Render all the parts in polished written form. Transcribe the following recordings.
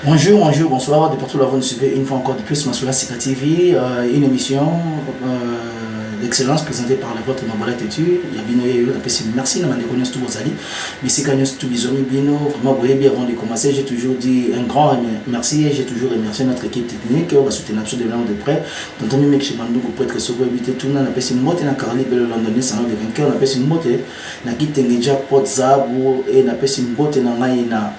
Bonjour, bonjour, bonsoir, de partout là vous nous suivez une fois encore de plus Massoula Sika TV, une émission d'excellence présentée par votre Mabola Tétu. Il y a Bino et merci, nous avons connu tout vos alliés. Mais c'est quand nous tout bisous, Bino, vraiment, vous bien avant de commencer, j'ai toujours dit un grand merci et j'ai toujours remercié notre équipe technique, on va soutenir absolument de près. Donc, on a chez Bandou pour être sauvé, éviter tout, on a passé une motte, on a carré le londonais, ça n'a de vainqueur, on a passé une motte, on a quitté déjà Pot Zabou et on a passé une motte, on a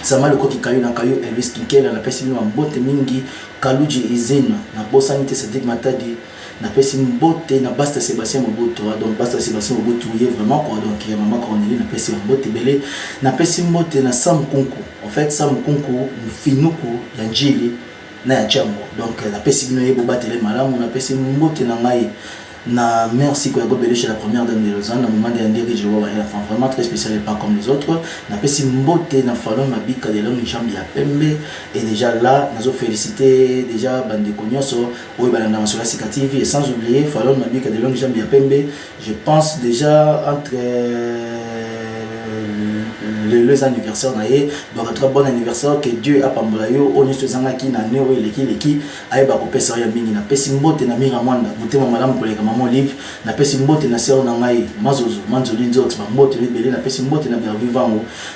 sama le koki kayo na kayo Elvis Kinkela na pesi mwa mbote mingi Kaluji Izena na bosa nite Sadik Matadi na pesi mbote na Basta Sébastien Mobutu donc Basta Sébastien Mobutu est vraiment quoi donc il y a maman Cornelie na pesi mbote belé na pesi mbote na Sam Kunku en fait Sam Kunku finuku ya njili na ya jambo donc na pesi bino yebo batele malamu na pesi mbote na ngai na merci quoi gobelé chez la première dame de Lausanne na moment de André Jowa elle a fait vraiment très spécial et pas comme les autres na pesi mbote na Fallon Mabika de l'homme jambe ya pembe et déjà là nous féliciter déjà bande konyoso oyo balanda Massoula Sika TV et sans oublier Fallon Mabika de l'homme jambe ya pembe je pense déjà entre les anniversaires naé donc un très bon anniversaire que Dieu a pambola yo on est sezanga ki na neo eleki aye ba ko pesa ya mingi na pesi mbote na mira mwanda butema malamu koleka maman Olive na pesi mbote na sœur na ngai Mazozo Manzoli Nzox ba mbote libelé na pesi mbote na bien vivant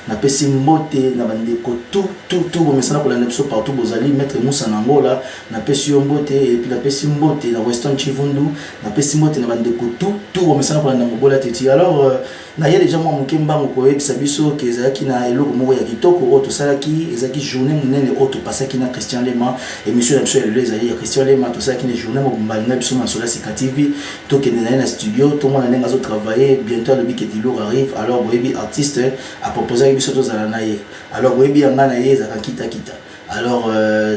na pesi mbote na bandeko tout bo mesana kolanda biso partout bozali maître Moussa Nangola na pesi mbote et puis na pesi mbote na Weston Chivundu na pesi mbote na bandeko tout bo mesana kolanda Mabola Teti alors na yé déjà moi mukemba ko yebisa biso ke ezaki na eloko moko ya kitoko auto salaki ezaki journée munene auto pasaki na Christian Lema et monsieur la monsieur le ezali ya Christian Lema to salaki na journée mo mbalinga biso Massoula Sika TV to ke na studio tout monde na ngazo travailler bientôt le bic et lourd arrive alors boyebi artiste a proposé biso to zala na ye alors boyebi anga na ye zaka kita alors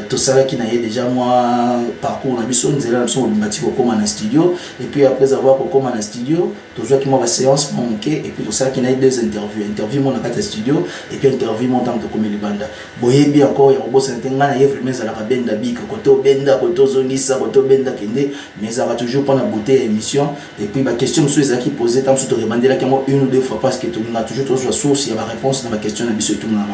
tout ça qui n'a déjà moi parcours na biso nzela na biso bimati ko koma na studio et puis après avoir ko koma na studio toujours qui moi la séance manqué et puis tout ça qui n'a deux interviews mon na studio et puis interview mon temps de comme libanda boyebi encore ya bossa ntenga na ye vraiment za la benda bika koto benda koto zongisa koto benda kende mais ça va toujours prendre la beauté émission et puis ma question sur ça qui posait tant sur demander là moi une ou deux fois parce que tout on a toujours source il y a ma réponse dans ma question na biso tout na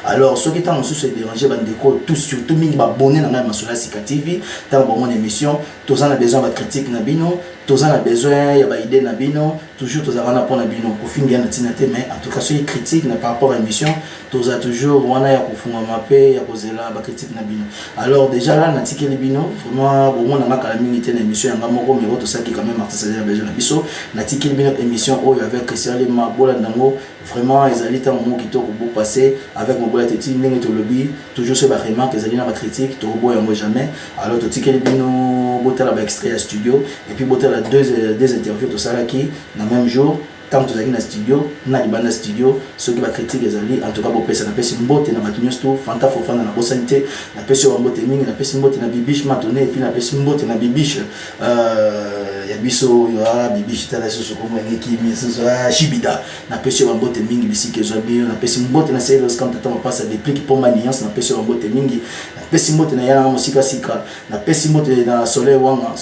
alors ce qui tant se déranger bandeko tout surtout mingi ba abonné na Massoula Sika TV tant bon mon émission tous en a besoin de critique na bino tous en a besoin ya ba idée na bino toujours tous en a pour na bino ko fingi na tinate mais en tout cas sur critique na par rapport à l'émission tous a toujours wana ya kofunga mape ya kozela ba critique na bino alors déjà là na tikeli bino vraiment bon na makala mingi te na émission yanga moko mais tout ça qui quand même artiste a besoin na biso na tikeli bino émission oyo avec Christian Lema bola ndango vraiment ezali ta moment qui to ko passer avec Mabola Teti ndenge to lobby toujours sur ba remarque ezali na ba critique to boya moi jamais alors to tikeli bino botala ba extrait à studio et puis botala deux interviews tout ça là qui dans même jour tant que tu as dans studio na libanda studio ceux qui va critiquer les alliés en tout cas pour personne na pesi mbote na bakinyo sto fanta fofana na bosanité na pesi wa mbote mingi na pesi mbote na bibiche matone et puis na pesi mbote na bibiche ya biso ya bibiche tala so ko mwenye kimi so shibida na pesi wa mbote mingi bisike zo bio na pesi mbote na selo quand tata passe des pliques pour maniance na pesi wa mbote mingi na pesi mbote na yana musika sika na pesi mbote na soleil wanga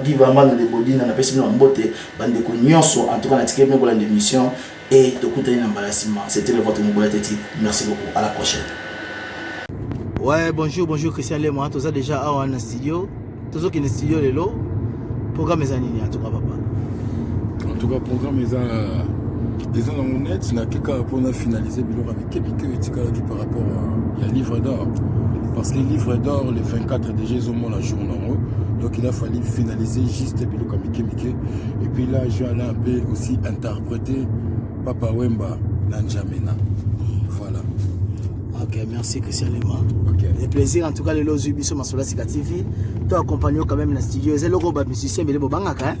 giva mano de bodina na pesi mbote bande ko nyonso en tout cas, on a l'émission et tout le monde. C'était le votre Mabola Teti. Merci beaucoup. À la prochaine. Ouais, bonjour Christian Lema. Tout ça déjà à un studio. Tout ça qui est le studio de l'eau. Programme mes années en tout cas papa. En tout cas programme les gens en net n'a que pour finaliser bilor avec quelques par rapport à livre d'or parce que les livres d'or les 24 déjà ils ont mon la journée donc il a fallu finaliser juste bilor comme Mike et puis là je vais un peu aussi interpréter Papa Wemba Nanjamena voilà. Ok, merci Christian Lema. Okay. Le plaisir en tout cas les lots sur Massoula Sika TV. Toi accompagné quand même dans studio c'est le robot musicien mais les bobangaka hein.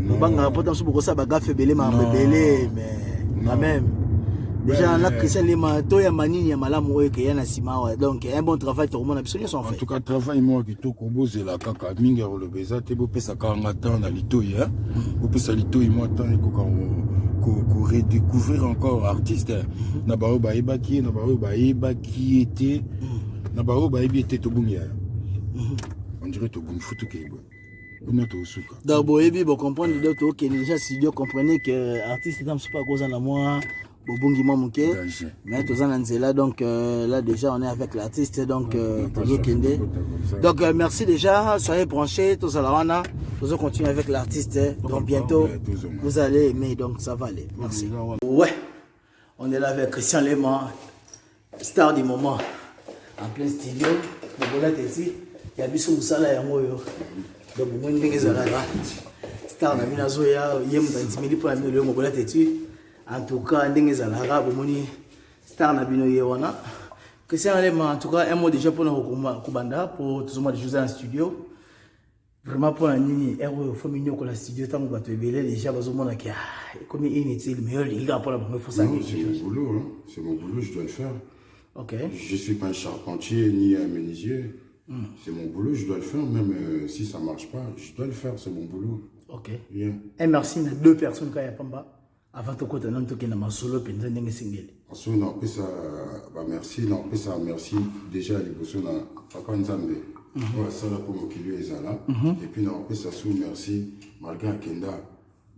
Bobanga rapporte sur beaucoup ça bagafe belé ma belé mais quand même déjà là Christian Lema to ya manini ya malamu oyo ke yana simawa donc un bon travail tout le monde a besoin son fait. En tout cas travail moi qui to koboze la kaka minga le beza te bo pesa ka ngata na litoyi hein. Bo pesa litoyi moi tant ko redécouvrir encore artiste na ba ba ebaki na ba ebaki était na ba ebaki to bungia. On dirait to bungi futu ke bo. Donc, vous comprendre déjà studio comprenez que artiste n'est pas cause à moi Bobungi Mamouké. Mais tous en Nzela, donc là déjà on est avec l'artiste, donc Kende. Donc merci déjà, soyez branchés, tous à la Rana. Nous allons continuer avec l'artiste, donc bientôt vous allez aimer, donc ça va aller. Merci. Ouais, on est là avec Christian Lema, star du moment, en plein studio. Bobola Teti, il y a Bissou Moussala et Moyo. Donc moi je suis star na bina zoya yem tantimili pour la bino le Bobola Teti. En tout cas, ndenge zalara bomoni star na bino yewana. Christian Lema, en tout cas un mot déjà pour nous kubanda pour tous les mois de jouer en studio. Vraiment pour la nini il faut mignon que la studio tant que tu es belé déjà bazomona qui comme inutile mais il a pour la bonne fois ça. C'est mon boulot, hein. C'est mon boulot, je dois le faire. OK. Je suis pas un charpentier ni un menuisier. C'est mon boulot, je dois le faire même si ça marche pas, je dois le faire, c'est mon boulot. OK. Bien. Et merci à deux personnes qui ont pas avant de côté non toki na masolo penza ndenge singeli. Parce que non ça merci, non ça merci déjà les personnes papa Nzambe. Voilà, ça là pour m'occuper les là. Et puis non ça sous merci malgré Kenda.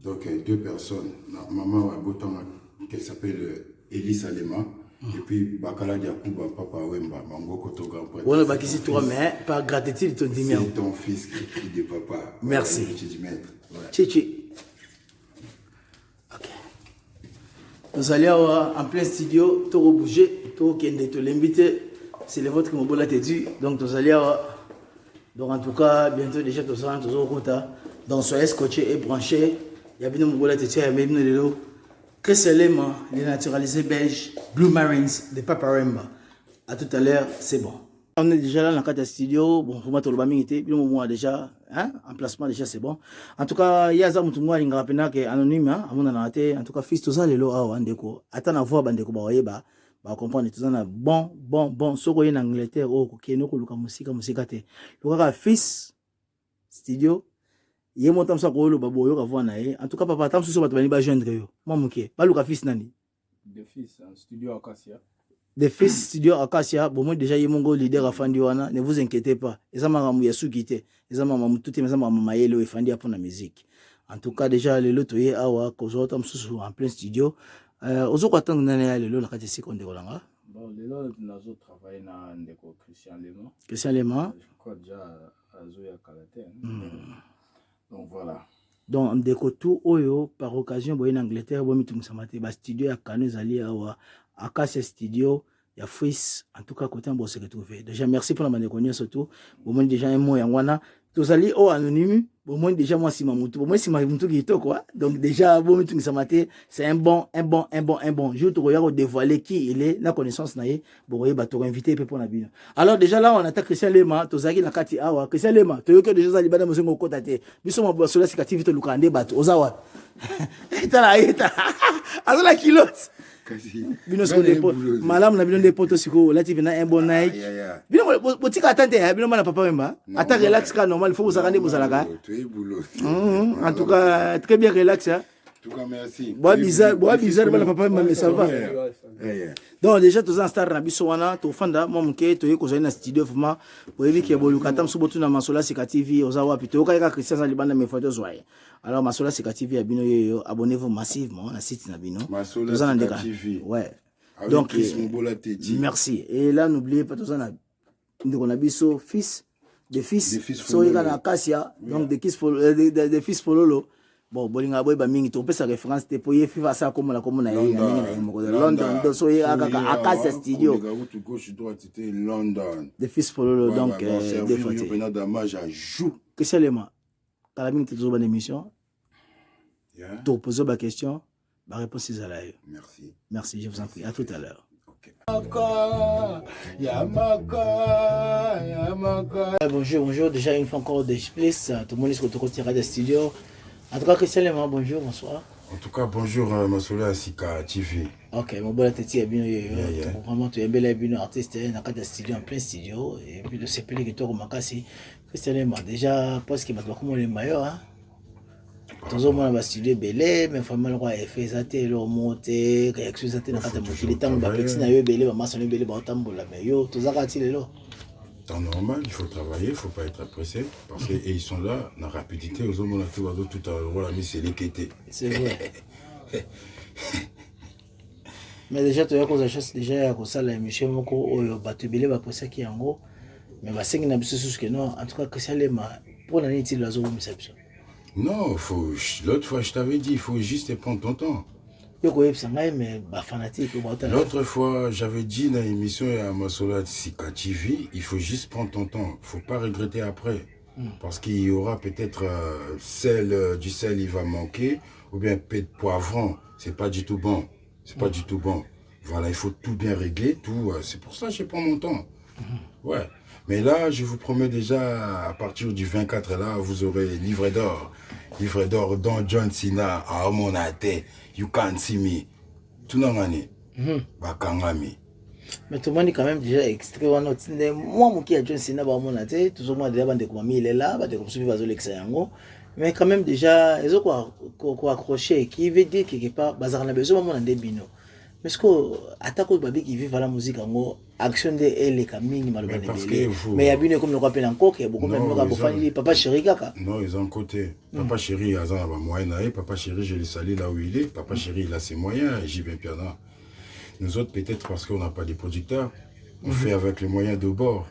Donc deux personnes, maman a botan qu'elle s'appelle Elisa Lema. Et puis Bakala Diakouba papa Wemba Mango Koto grand prêtre. On va ici toi mais par gratitude ton diminution. C'est ton fils qui crie de papa. Merci. Voilà, Chichi. OK. Nous allons en plein studio, tout bouger, tout Kende, tout l'invité. C'est le vote que Mobola t'a dit. Donc nous allons donc en tout cas bientôt déjà tout ça toujours route. Donc soyez scotchés et branchés. Il y a bien Mobola t'a dit même nous les lots. Christian Lema, les naturalisés belges, Blue Marines de Paparemba. À tout à l'heure, c'est bon. On est déjà là dans le cadre du studio. Bon, pour moi, tout le monde était. Puis, moi, déjà, hein, emplacement, déjà, c'est bon. En tout cas, il y a ça, tout le monde, il y a un anonyme, hein, à mon avis. En tout cas, fils, tout ça, les lots, à Wandeko. Attends à voir, Bandeko, bah, voyez, bah, comprendre, tout ça, bon, ce qu'on y a en Angleterre, oh, qui est nous, le musique, le fils, studio. Il monte comme ça pour le babo yo avoir naé en tout cas papa tam sous ba tbani ba gendre yo mamuke ba luka fils nani de fils studio Acacia de fils studio Acacia bon moi déjà yemongo leader afandi wana ne vous inquiétez pas eza maramu ya sukité eza mamamu tout eza mamamu mayelo efandi pour la musique en tout cas déjà le loto ye awa kozo tam sous en plein studio ozo ko attendre nani ya le lo na kati seconde kolanga bon le lo nazo travailler na ndeko Christian Lema je crois déjà azo ya Kalate. Donc voilà. Donc ndeko tout oyo par occasion boye en Angleterre bo mitumsamate ba studio ya Kanu ali awa Acacia studio ya fils en tout cas côté on se retrouver. Déjà merci pour la manière surtout au moins déjà un mot yangwana tous ali au anonyme au moins déjà moi si mamutu au moins si mamutu qui to quoi. Donc déjà bo mitumsamate c'est un bon je te regarde dévoiler qui il est la connaissance naé boye ba to invité pour na bino. Alors déjà là on attaque Christian Lema tozaki na kati awa Christian Lema to yoke déjà zali bana mosengo kotate biso ma sola sikativité lukande bato ozawa eta azala kilote bino so de malam na bino de poto siko lati bina un bon Nike bino botika attente ya bino mana papa Wemba atta relax ka normal il faut vous arranger vous alaka en tout cas très bien relax hein. En tout cas merci bois bizarre bana papa Wemba mais ça va donc déjà tous en star na biso wana to fanda moi muke to yeko na studio vraiment pour éviter que boluka tam subotu na masola sika TV ozawa pito ka Christian Zalibanda me photos zoye. Alors masola sika TV ya bino yo abonnez-vous massivement na site na bino masola sika TV ouais avec donc merci et là n'oubliez pas tous en ndeko na biso fils de fils so yeka na Acacia donc de fils Pololo. Bon, bolinga boy ba mingi to pesa référence te poye FIFA ça comme na London do so Acacia studio de gauche droite c'était London de fils Pololo donc des fois dommage à joue que seulement la mingi te zo ba émission to poser ba question ba réponse est là. Merci je vous en prie à tout à l'heure. Bonjour déjà une fois encore de place tout le monde est sur le côté de studio. En tout cas, Christian Lema, bonjour, bonsoir. En tout cas, bonjour, Masola Sika TV. Ok, mon bon tati est bien, vraiment, tu es bel artiste, dans le studio, en plein studio, et puis de ces pays que tu as remarqué, Christian Lema, déjà, parce qu'il m'a dit comment les maillots, hein. Toujours, moi, dans le studio, belé, mais vraiment, le roi est fait, ça, t'es le monté, réaction, ça, t'es dans le temps, il est temps, petit, n'a eu belé, maman, son belé, bah, autant, la meilleure, tout ça, il est là. Temps normal, il faut travailler, il ne faut pas être pressé. Parce qu'ils sont là, dans la rapidité, aux hommes, tout à l'heure, la mise, c'est l'équité. C'est vrai. Mais déjà, tu as cause chance déjà à ça la émission moko oyo batubile ba posa ki yango mais ba sengi na biso que non en tout cas que ça les ma pour la niti la zo misapso. Non, l'autre fois je t'avais dit, il faut juste prendre ton temps. Yo ko yebsa ngai mais ba fanatique L'autre fois, j'avais dit dans l'émission à Masola Sika TV, il faut juste prendre ton temps, faut pas regretter après. Parce qu'il y aura peut-être du sel il va manquer ou bien peu de poivron, c'est pas du tout bon. C'est pas du tout bon. Voilà, il faut tout bien régler, tout. C'est pour ça que je prends mon temps. Ouais. Mais là, je vous promets déjà, à partir du 24, là, vous aurez livre d'or. Livre d'or dans John Cena, à Omonate, You Can't See Me. Tout le monde. Bakangami. Mais tout le monde est quand même déjà extrait. Moi, mon qui a John Cena, bah, Omonate, tout le monde déjà, il est là, bah, mais quand même déjà, ils ont quoi accroché, qui veut dire quelque part, bazar na besoin de mon bino. Mais ce que attaque au babi qui vit la musique en action de elle est camine malgré mais il y a bien comme le rappelle encore qu'il y a beaucoup de papa chéri kaka. Non, ils ont un côté. Papa chéri, il a un moyen. Papa chéri, je le salue là où il est. Papa chéri, il a ses moyens. J'y vais bien là. Nous autres, peut-être parce qu'on n'a pas de producteurs, on fait avec les moyens de bord.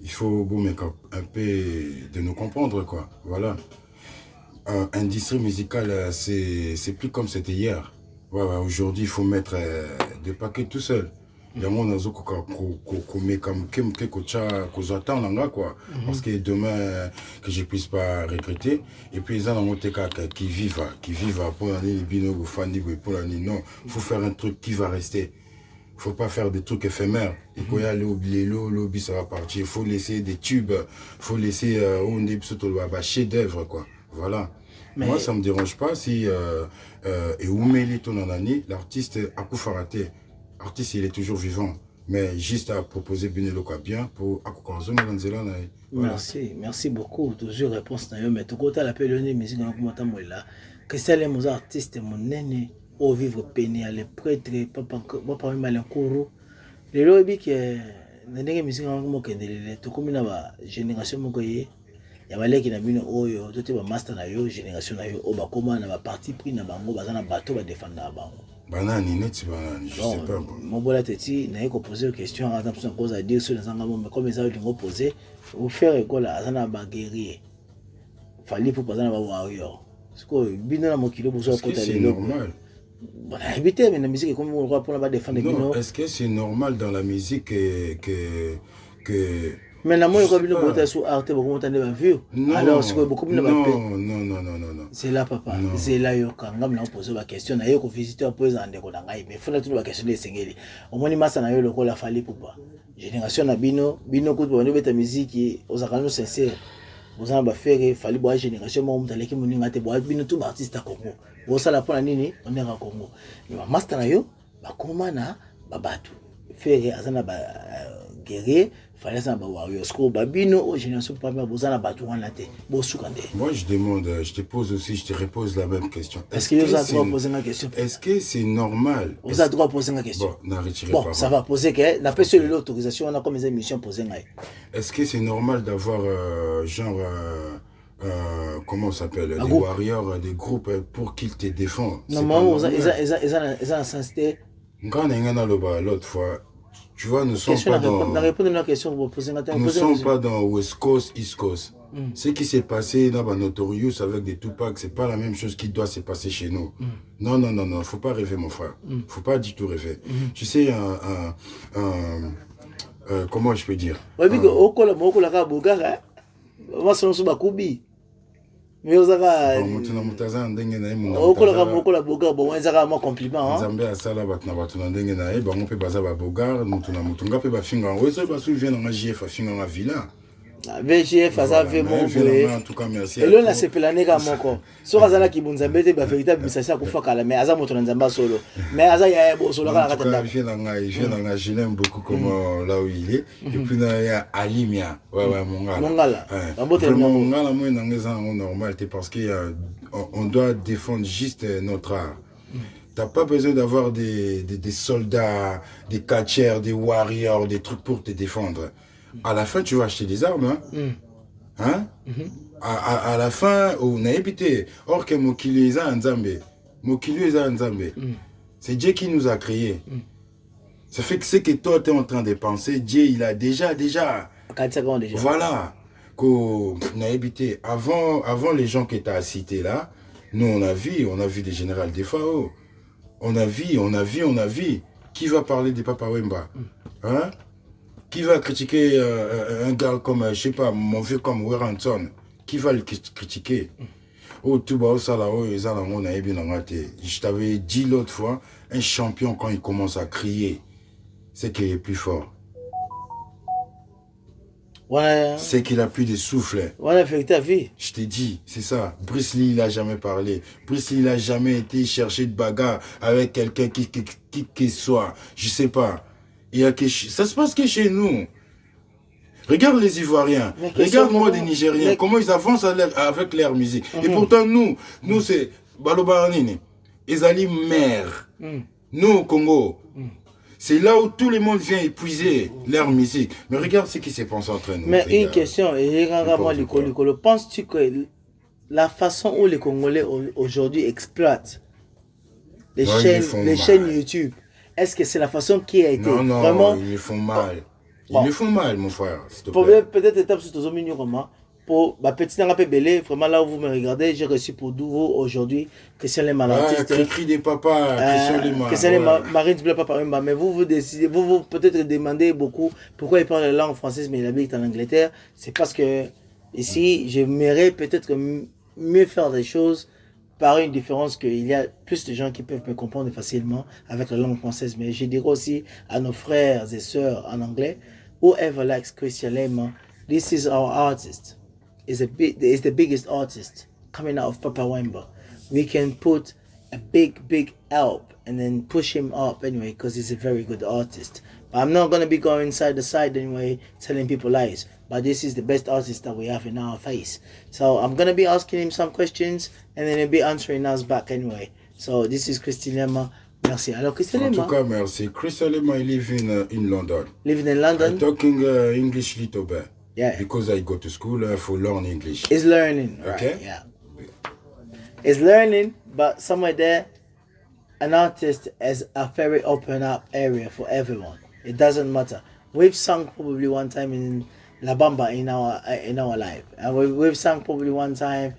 Il faut un peu de nous comprendre, quoi. Voilà. Industrie musicale, c'est plus comme c'était hier. Ouais, aujourd'hui, il faut mettre des paquets tout seul. Il y a un monde qui met comme qu'on attend quoi. Parce que demain, que je ne puisse pas regretter. Et puis, ils ont qui vivent pour l'année, non, il faut faire un truc qui va rester. Il ne faut pas faire des trucs éphémères. Et quand il y a l'obi, ça va partir. Il faut laisser des tubes. Il faut laisser un chef-d'œuvre, quoi. Voilà. Mais moi, ça ne me dérange pas si l'artiste a Koufarate. L'artiste, il est toujours vivant. Mais juste à proposer Benelo bien pour merci beaucoup. Toujours réponse. Mais tout côté l'appel de musique là. Que c'est les artistes, mon nene, au vivre peiné, les prêtres, papa Malinkoro. Les lobbies que les musiques tout comme la génération mokoye. Il y a des gens qui ont un master na yo génération na yo oba comment na ba parti pris na bango bazana bateau ba défendre bango banani net banani je sais pas mon bola teti na ko poser une question à exemple sur cause à dire sur les engagement mais comme ça ils vont poser ou faire école azana ba guerrier fallait pour bazana ba warrior parce que bino na mokilo bozo ko ta lelo normal bon habiter mais la musique comme on va pour la défendre bino est-ce que c'est normal dans la musique que mais la moi comme le bote sur arte beaucoup monter ba vue alors c'est que beaucoup de non c'est là papa c'est là yo kanga na poser ba question na yo ko visiter poser ande ko na ngai mais faut la tout ba question de sengeli au moins masa na yo le ko la fallait pour pas génération na bino ko ba beta musique aux akano sincère vous en ba faire fallait boire génération mo mtaleki muninga te boire bino tout artiste à Congo bo sala pona nini on est à Congo mais master na yo ba komana ba batu faire azana ba guerrier fallait ça ba warrior sko babino au génération pas mais bozana batu wana te bo sukande. Moi je demande, je te pose aussi, je te repose la même question. Est-ce que vous avez droit poser une question? Est-ce que c'est normal? Vous avez droit poser une question. Bon, ça va poser que n'a pas sur l'autorisation on a comme des émissions poser ngai. Est-ce que c'est normal d'avoir comment ça s'appelle des warriors, des groupes pour qu'ils te défendent? Non, ils ont sensité. L'autre fois, tu vois, nous sommes pas dans. Nous sommes pas dans West Coast, East Coast. Ce qui s'est passé dans Notorious avec des Tupac, c'est pas la même chose qui doit se passer chez nous. Non, faut pas rêver, mon frère. Faut pas du tout rêver. Tu sais, comment je peux dire? Mais vous avez un compliment. Zambé a sala batna batuna ndenge na e bango pe baza ba bogar mutuna mutunga pe ba finga weso ba su vient na GF finga na villa. VGF aza ve mon en tout cas merci. Et là c'est pelane ka moko. So kazana ki bunzambe te ba véritable message ko fakala mais aza moto na nzamba solo. Mais aza ya bo solo kala katanda. Je l'aime beaucoup comme là où il est. Et puis il y a Alimia. Ouais Mongala. Mongala. Vraiment Mongala moi nangeza normal parce que on doit défendre juste notre art. T'as pas besoin d'avoir des soldats, des catchers, des warriors, des trucs pour te défendre. À la fin, tu vas acheter des armes. Hein? À la fin, on a évité. Or que Mokili est un Nzambe. C'est Dieu qui nous a créés. Ça fait que ce que toi, tu es en train de penser, Dieu, il a déjà. 4 secondes déjà. Voilà. On a habité. Avant les gens que tu as cités là, nous, on a vu des généraux des FAO. On a vu. Qui va parler de Papa Wemba? Hein? Qui va critiquer un gars comme, je sais pas, mon vieux comme Warrington? Qui va le critiquer? Oh, tout bas, ça là, oh, on a bien. Je t'avais dit l'autre fois, un champion, quand il commence à crier, c'est qu'il est plus fort. Voilà. C'est qu'il a plus de souffle. Voilà, fait que ta vie. Je t'ai dit, c'est ça. Bruce Lee, il n'a jamais parlé. Bruce Lee, il n'a jamais été chercher de bagarre avec quelqu'un qui soit. Je sais pas. Ça se passe que chez nous. Regarde les Ivoiriens. Regarde-moi des Nigériens. Comment ils avancent avec leur musique. Et pourtant, nous c'est Balobaranini. Ezali mère. Nous, au Congo. C'est là où tout le monde vient épuiser leur musique. Mais regarde ce qui s'est passé entre nous. Mais une question, penses-tu que la façon où les Congolais aujourd'hui exploitent les chaînes YouTube, est-ce que c'est la façon qui a été vraiment... ils le font mal. Ils le font mal, mon frère. Peut-être étape sur ton menu roman. Pour ma petite peu belé, vraiment là où vous me regardez, j'ai reçu pour vous aujourd'hui Christian Lema, l'artiste. Cri des papas, Christian Lema. Christian Lema, Marine Bleu Papa Wemba. Mais vous décidez, vous peut-être demandez beaucoup pourquoi il parle la langue française mais il habite en Angleterre. C'est parce que ici, j'aimerais peut-être mieux faire des choses par une différence qu'il y a plus de gens qui peuvent me comprendre facilement avec la langue française. Mais je dirais aussi à nos frères et sœurs en anglais, whoever likes Christian Lema, this is our artist. Is the biggest artist coming out of Papa Wemba. We can put a big help and then push him up anyway because he's a very good artist. But I'm not gonna be going side to side anyway, telling people lies. But this is the best artist that we have in our face. So I'm gonna be asking him some questions and then he'll be answering us back anyway. So this is Christian Lema. Merci. Alors Christian Lema. En tout cas, merci. Christian Lema, he live in London. Living in London. I'm talking English little bit. Yeah. Because I go to school for learn English. He's learning. Okay. Right, yeah. He's learning, but somewhere there, an artist is a very open up area for everyone. It doesn't matter. We've sung probably one time in La Bamba in our life, and we've sung probably one time.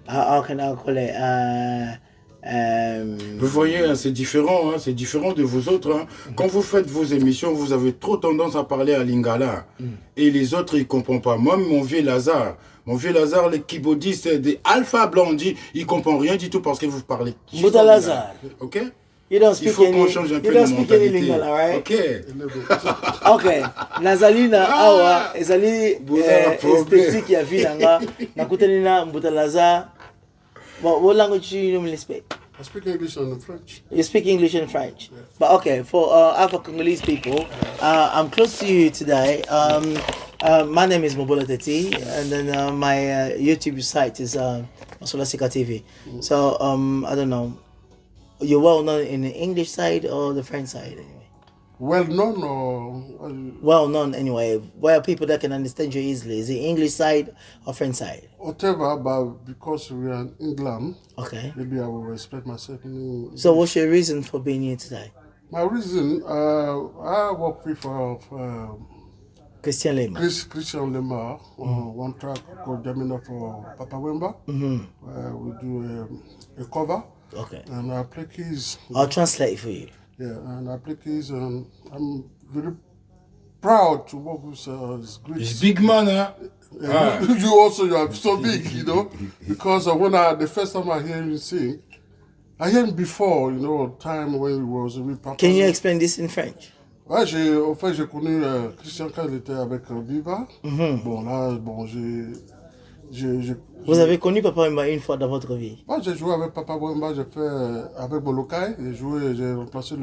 How can I call it? Vous voyez, hein, c'est différent de vous autres. Hein. Quand vous faites vos émissions, vous avez trop tendance à parler à Lingala. Et les autres, ils ne comprennent pas. Moi, mon vieux Lazare, le keyboardiste des Alpha Blondie, il ne comprend rien du tout parce que vous parlez. Bouta Lazare. Ok? You don't speak il faut qu'on change un peu de mentalité. Lingala, right? Ok. Ok. Nazali na awa, ezali esthétique ya vinanga. Nakutani na Bouta Lazare. What language do you normally speak? I speak English and French. You speak English and French. Yeah. But okay, for Afro-Congolese people, I'm close to you today. My name is Mobola Teti, and then my YouTube site is Masolasika TV. So, I don't know, you're well known in the English side or the French side anyway? Well known or... Well known anyway, where people that can understand you easily. Is it English side or French side? Whatever, but because we are in England, okay, maybe I will respect myself. So what's your reason for being here today? My reason, I work with Christian Lema. Christian Lema, one track called Jamina for Papa Wemba. We do a cover. Okay. And I play keys. I'll translate for you. Yeah, and I play keys, and I'm very proud to work with this great. He's big man, huh? Yeah, you are so big, you know, because the first time I hear him sing, I heard him before, you know, time when he was with Papa. Can you explain this in French? Ouais, j'ai connu Christian quand il était avec Viva. Bon, là, Vous avez connu Papa Wemba une fois dans votre vie? Moi, j'ai joué avec Papa Wemba, j'ai fait avec Bolokai, j'ai remplacé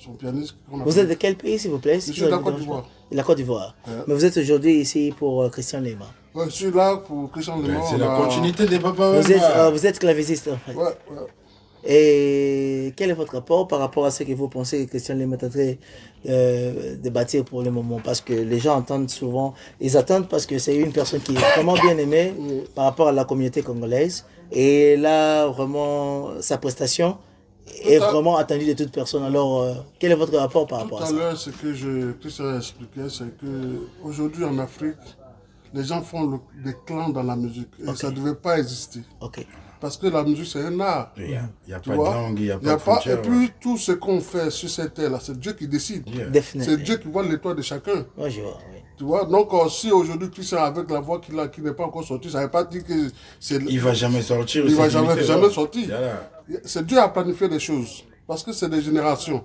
son pianiste. Vous êtes de quel pays, s'il vous plaît? Je suis de la Côte d'Ivoire. La Côte d'Ivoire. Ouais. Mais vous êtes aujourd'hui ici pour Christian Lema. Ouais, je suis là pour Christian Lema. C'est la continuité des Papa Wemba. Vous êtes claviciste en fait. Ouais. Et quel est votre rapport par rapport à ce que vous pensez que Christian Lema est en train de bâtir pour le moment? Parce que les gens entendent souvent, ils attendent parce que c'est une personne qui est vraiment bien aimée par rapport à la communauté congolaise. Et là, vraiment, sa prestation, est vraiment attendu de toute personne. Alors, quel est votre rapport par rapport à ça? Tout à l'heure, ce que je expliquais, c'est qu'aujourd'hui en Afrique, les gens font des clans dans la musique. Et ça ne devait pas exister. Ok. Parce que la musique, c'est un art. Il n'y a Tu pas vois? de langue, il n'y a Y pas de frontière. Et puis, tout ce qu'on fait sur cette terre-là, c'est Dieu qui décide. Définitivement. C'est Dieu qui voit l'étoile de chacun. Moi, je vois, oui. Tu vois? Donc, si aujourd'hui, Christian, avec la voix qu'il a, qui n'est pas encore sortie, ça ne veut pas dire que c'est... Il ne va jamais sortir. Il ne va c'est limité, jamais ouais. sortir. Voilà. C'est Dieu à planifier les choses. Parce que c'est des générations.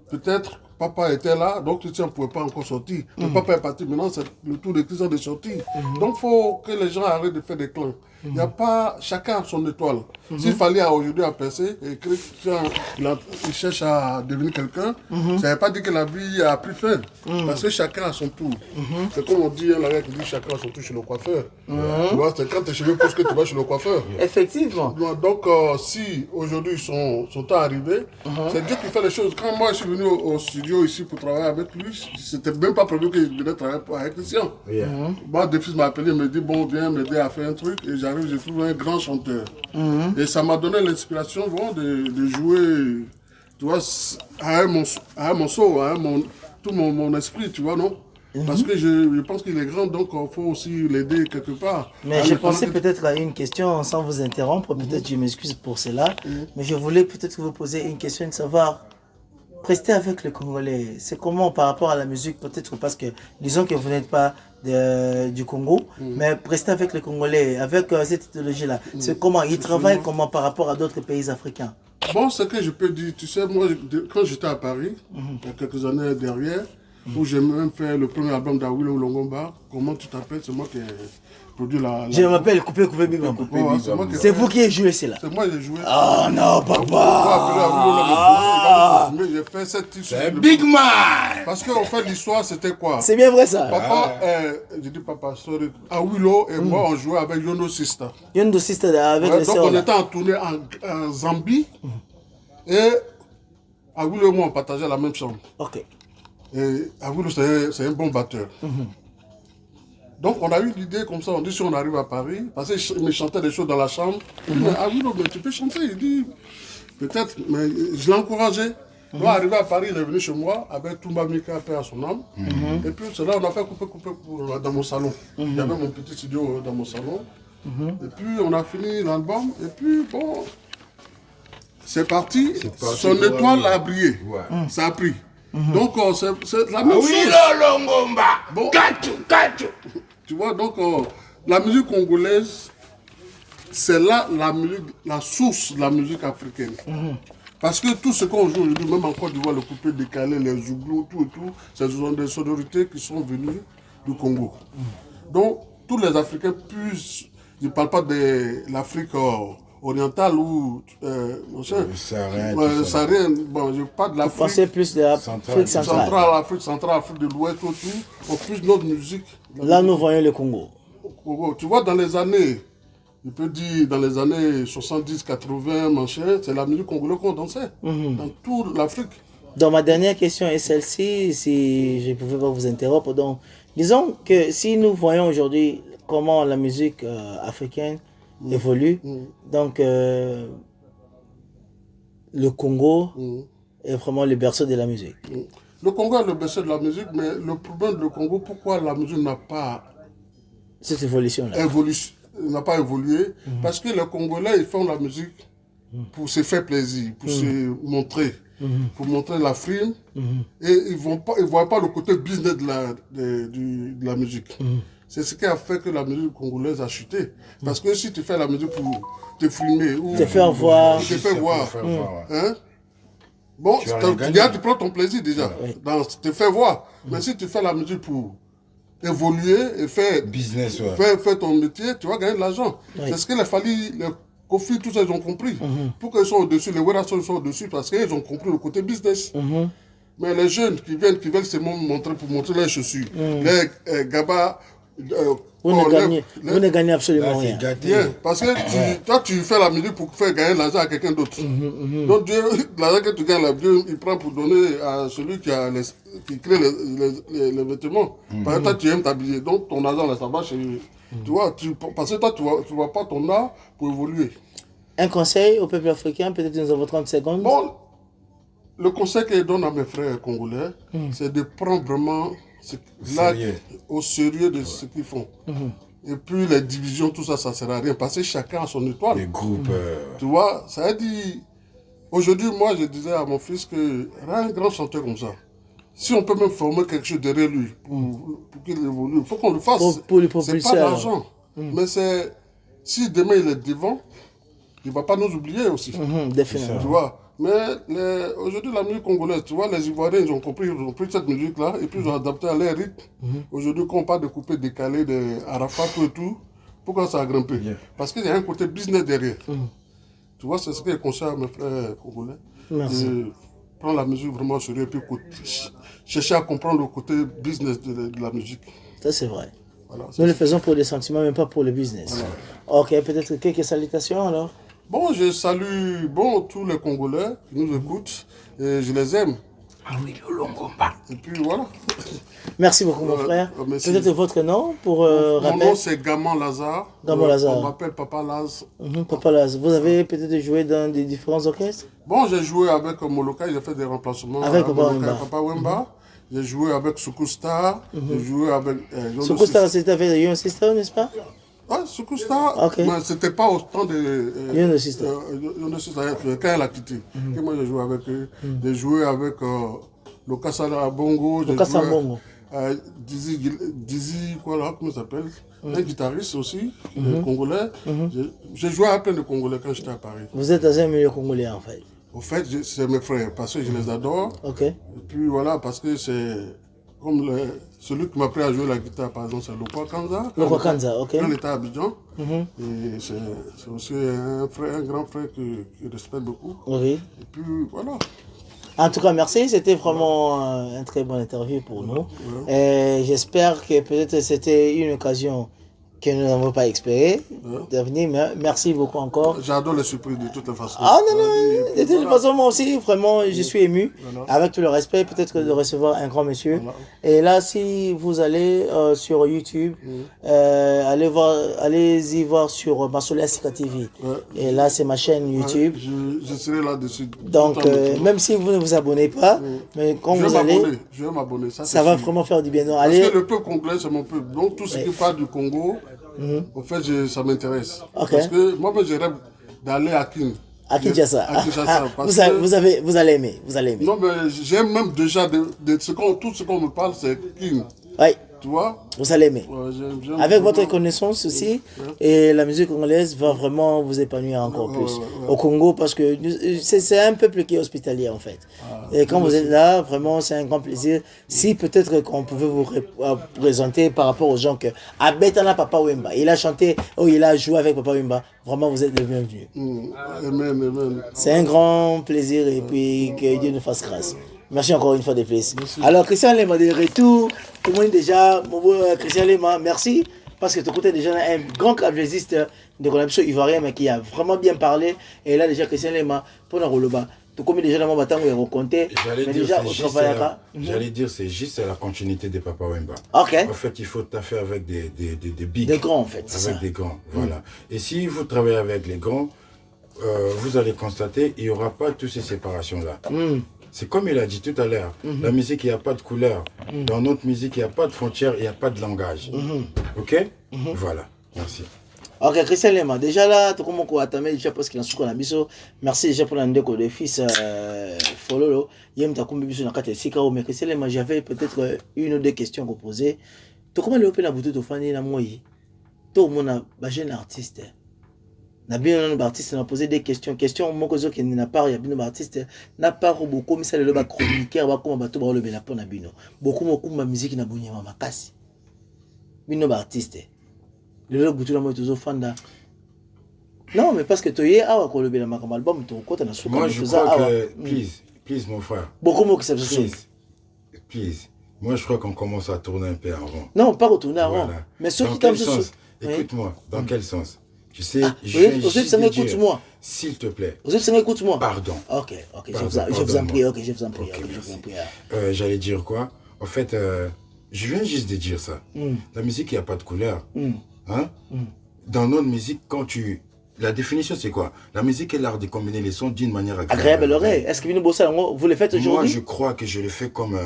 Peut-être papa était là, donc Christian ne pouvait pas encore sortir. Le papa est parti, maintenant c'est le tour de Christian de sortir. Donc il faut que les gens arrêtent de faire des clans. Il n'y a pas, chacun a son étoile. S'il fallait aujourd'hui à percer, et que Christian il cherche à devenir quelqu'un, ça ne veut pas dire que la vie a pris fin. Parce que chacun a son tour. C'est comme on dit, la règle dit chacun a son tour chez le coiffeur. Tu vois, c'est quand tes cheveux poussent que tu vas chez le coiffeur. Effectivement. Donc, si aujourd'hui ils sont arrivés, c'est Dieu qui fait les choses. Quand moi je suis venu au studio ici pour travailler avec lui, c'était même pas prévu que je venais travailler avec Christian. Moi, des fils m'a appelé, me dit bon, viens m'aider à faire un truc. Et j'arrive, je trouve un grand chanteur. Et ça m'a donné l'inspiration vraiment de jouer, tu vois, à un morceau, tout mon esprit, tu vois, non? Parce que je pense qu'il est grand, donc il faut aussi l'aider quelque part. Mais je pensais peut-être à une question sans vous interrompre, peut-être je m'excuse pour cela, mais je voulais peut-être vous poser une question de savoir, rester avec les Congolais, c'est comment par rapport à la musique, peut-être parce que disons que vous n'êtes pas du Congo, mais rester avec les Congolais, avec cette idéologie-là, c'est comment, ils travaillent comment par rapport à d'autres pays africains? Bon, ce que je peux dire, tu sais, moi, quand j'étais à Paris, il y a quelques années derrière, où j'ai même fait le premier album d'Awilo Longomba, comment tu t'appelles, c'est moi qui ai produit la... Je m'appelle Coupé Bibam. C'est vous qui avez joué cela? C'est moi qui ai joué. Oh non, papa! J'ai fait cette titre. C'est un big man! Parce qu'en fait, l'histoire, c'était quoi? C'est bien vrai ça? Papa, je dis papa, sorry, Awilo et moi, on jouait avec Yondo Sista. Yondo Sista avec les donc sœurs. on était en tournée en Zambie, et Awilo et moi, on partageait la même chambre. Ok. Et Awilo, c'est un bon batteur. Donc on a eu l'idée comme ça, on dit si on arrive à Paris, parce qu'il me chantait des choses dans la chambre. Mais Awilo, mais tu peux chanter? Il dit, peut-être, mais je l'ai encouragé. Donc arrivé à Paris, il est venu chez moi avec Toumba Mika, paix à son âme. Et puis c'est là on a fait couper dans mon salon. Il y avait mon petit studio dans mon salon. Et puis on a fini l'album, et puis bon, c'est parti. Son étoile a brillé. Ça a pris. Donc c'est la même chose. Bon, tu vois, donc la musique congolaise, c'est là la source de la musique africaine. Parce que tout ce qu'on joue aujourd'hui, même en Côte d'Ivoire, le coupé décalé, les zouglous, tout, ce sont des sonorités qui sont venues du Congo. Donc, tous les Africains puissent, je ne parle pas de l'Afrique orientale ou Saharienne, bon, je parle de l'Afrique. Pensez plus de l'Afrique centrale. L'Afrique centrale, l'Afrique de l'Ouest, tout, on puisse notre musique. Là, nous voyons le Congo. Tu vois, dans les années, je peux dire, dans les années 70, 80, machin, c'est la musique congolaise qu'on dansait, dans toute l'Afrique. Donc, ma dernière question est celle-ci, si je ne pouvais pas vous interrompre. Donc, disons que si nous voyons aujourd'hui comment la musique africaine évolue, donc le Congo est vraiment le berceau de la musique. Le Congo est le berceau de la musique, mais le problème du Congo, pourquoi la musique n'a pas cette évolution-là n'a pas évolué, parce que les Congolais, ils font la musique pour se faire plaisir, pour se montrer, pour montrer la frime, et ils ne voient pas le côté business de la musique. C'est ce qui a fait que la musique congolaise a chuté. Parce que si tu fais la musique pour te filmer ou te faire voir, hein? Bon, tu prends ton plaisir déjà, te faire voir. Mais si tu fais la musique pour évoluer et faire business, faire ton métier, tu vas gagner de l'argent. C'est ce que les Fali, les Kofi, tout ça, ils ont compris. Pour qu'ils soient au-dessus, les Werason sont au-dessus, parce qu'ils ont compris le côté business. Mais les jeunes qui veulent se montrer pour montrer leurs chaussures, les Gaba, vous ne gagnez absolument rien. Parce que toi, tu fais la musique pour faire gagner l'argent à quelqu'un d'autre. Donc, l'argent que tu gagnes, Dieu, il prend pour donner à celui qui crée les vêtements. Par exemple, toi, tu aimes t'habiller. Donc, ton argent, là, ça va chez... Tu vois, parce que toi, tu ne vois pas ton art pour évoluer. Un conseil au peuple africain, peut-être nous avons 30 secondes. Bon, le conseil que je donne à mes frères congolais, c'est de prendre vraiment au sérieux de ce qu'ils font. Et puis les divisions, tout ça, ça ne sert à rien. Parce que chacun a son étoile. Les groupes. Tu vois, ça veut dire... Aujourd'hui, moi, je disais à mon fils que un grand chanteur comme ça, si on peut même former quelque chose derrière lui pour qu'il évolue, il faut qu'on le fasse. Pour les c'est propulseurs. pas l'argent. Mais c'est... Si demain il est devant, il ne va pas nous oublier aussi. Définitivement. Tu vois. Mais aujourd'hui, la musique congolaise, tu vois, les Ivoiriens, ils ont compris cette musique-là, et puis ils ont adapté à leur rythme. Aujourd'hui, quand on parle de couper, décaler, de Arafat, tout et tout, pourquoi ça a grimpé? Parce qu'il y a un côté business derrière. Tu vois, c'est ce que je conseille à mes frères congolais. Merci. De prendre la musique vraiment au sérieux, et puis chercher à comprendre le côté business de la musique. Ça, c'est vrai. Voilà, Nous le faisons pour les sentiments, même pas pour le business. Voilà. Ok, peut-être quelques salutations alors. Bon, je salue tous les Congolais qui nous écoutent et je les aime. Ah oui, le Longomba. Et puis voilà. Merci beaucoup, mon frère. Peut-être votre nom pour rappel. Mon nom, c'est Gaman Lazare. Gaman Lazare. On m'appelle Papa Laz. Papa Laz. Vous avez peut-être joué dans des différents orchestres? Bon, j'ai joué avec Moloka, j'ai fait des remplacements. Avec Papa Wemba. J'ai joué avec Sukusta. J'ai joué avec... Sukusta, c'était avec Young Sister, n'est-ce pas? Oui, Sukusta, mais c'était pas au temps de... Young Sister. Quand elle a quitté. Et moi, j'ai joué avec eux. J'ai joué avec Lokasa Bongo. Lokasa Bongo. Dizzy, quoi là, comment il s'appelle? Un guitariste aussi, congolais. J'ai joué avec plein de Congolais quand j'étais à Paris. Vous êtes dans un milieu congolais en fait? Au fait, c'est mes frères, parce que je les adore. Ok. Et puis voilà, parce que c'est comme celui qui m'a appris à jouer la guitare, par exemple, c'est Lokwa Kanza. Lokwa Kanza, ok. Quand il était à Abidjan. Et c'est aussi un grand frère que je respecte beaucoup. Oui. Et puis voilà. En tout cas, merci. C'était vraiment un très bon interview pour nous. J'espère que peut-être c'était une occasion que nous n'avons pas espéré de venir, mais merci beaucoup encore. J'adore les surprises de toutes les façons. Ah non, non, de toute façon, moi aussi, vraiment, je suis ému, avec tout le respect, peut-être de recevoir un grand monsieur. Et là, si vous allez sur YouTube, allez-y voir sur Masolia Sika TV. Et là, c'est ma chaîne YouTube. Je serai là-dessus. Donc, même si vous ne vous abonnez pas, mais quand vous allez, je vais m'abonner. Ça va vraiment faire du bien. Donc, parce que le peuple congolais, c'est mon peuple. Donc, tout ce qui parle du Congo, en fait, ça m'intéresse. Parce que moi, je rêve d'aller à Kin. À Kinshasa. Vous allez aimer. Non, mais j'aime même déjà tout ce qu'on me parle, c'est Kin. Oui. Tu vois? Vous allez aimer. Ouais, avec votre connaissance aussi, et la musique congolaise va vraiment vous épanouir encore plus au Congo, parce que c'est un peuple qui est hospitalier en fait. Et quand vous êtes là, vraiment c'est un grand plaisir. Si peut-être qu'on pouvait vous présenter par rapport aux gens que Abetana Papa Wemba, il a chanté, il a joué avec Papa Wemba, vraiment vous êtes le bienvenu. Amen. C'est un grand plaisir, et puis que Dieu nous fasse grâce. Merci encore une fois de plus. Alors, Christian Lema, de retour, tout le monde déjà, Christian Lema, merci, parce que tu écoutes déjà un grand claviériste de connexion ivoirien, mais qui a vraiment bien parlé. Et là, déjà, Christian Lema, pour le Roloba, tu connais déjà dans mon bâton, il raconté. J'allais dire, c'est juste la continuité de Papa Wemba. Ok. En fait, il faut taffer avec des bigs. Des grands, en fait. Avec des grands, voilà. Et si vous travaillez avec les grands, vous allez constater qu'il n'y aura pas toutes ces séparations-là. C'est comme il a dit tout à l'heure, la musique, il n'y a pas de couleur. Dans notre musique, il n'y a pas de frontières, il n'y a pas de langage. Ok? Voilà, merci. Ok, Christian Lema, déjà là, tu commences à t'amener déjà parce qu'il a souffert la biso. Merci déjà pour l'endéco de fils Fololo. Yem ta kumbi biso na kate sikao, mais Christian Lema, j'avais peut-être une ou deux questions à vous poser. Tu comment le la bouteille de Fanny na moi? Tout le monde a jeune artiste. Na bien un artiste n'a posé des questions mon cause qui n'a pas, il y a bien un artiste n'a pas beaucoup mais ça le ba chroniqueur ba comme bato ba le bela pona bino beaucoup ma musique na bunya ma kasi bino ba artiste le butu la moi toujours fanda non mais parce que tu es à ko le bela ma album to ko ta na souka. Moi je crois que please mon frère beaucoup mo qui ça please moi je crois qu'on commence à tourner un peu en rond. Non pas retourner en rond mais ceux qui comme ça écoute-moi dans quel sens? Tu sais, je viens juste de dire, s'il te plaît. Vous écoute-moi. Pardon. Ok, je vous en prie, je vous en prie. J'allais dire quoi? En fait, je viens juste de dire ça. La musique, il n'y a pas de couleur. Hein? Dans notre musique, quand tu La définition, c'est quoi? La musique est l'art de combiner les sons d'une manière Agréable à l'oreille. Est-ce que vous le faites aujourd'hui? Moi, je crois que je le fais comme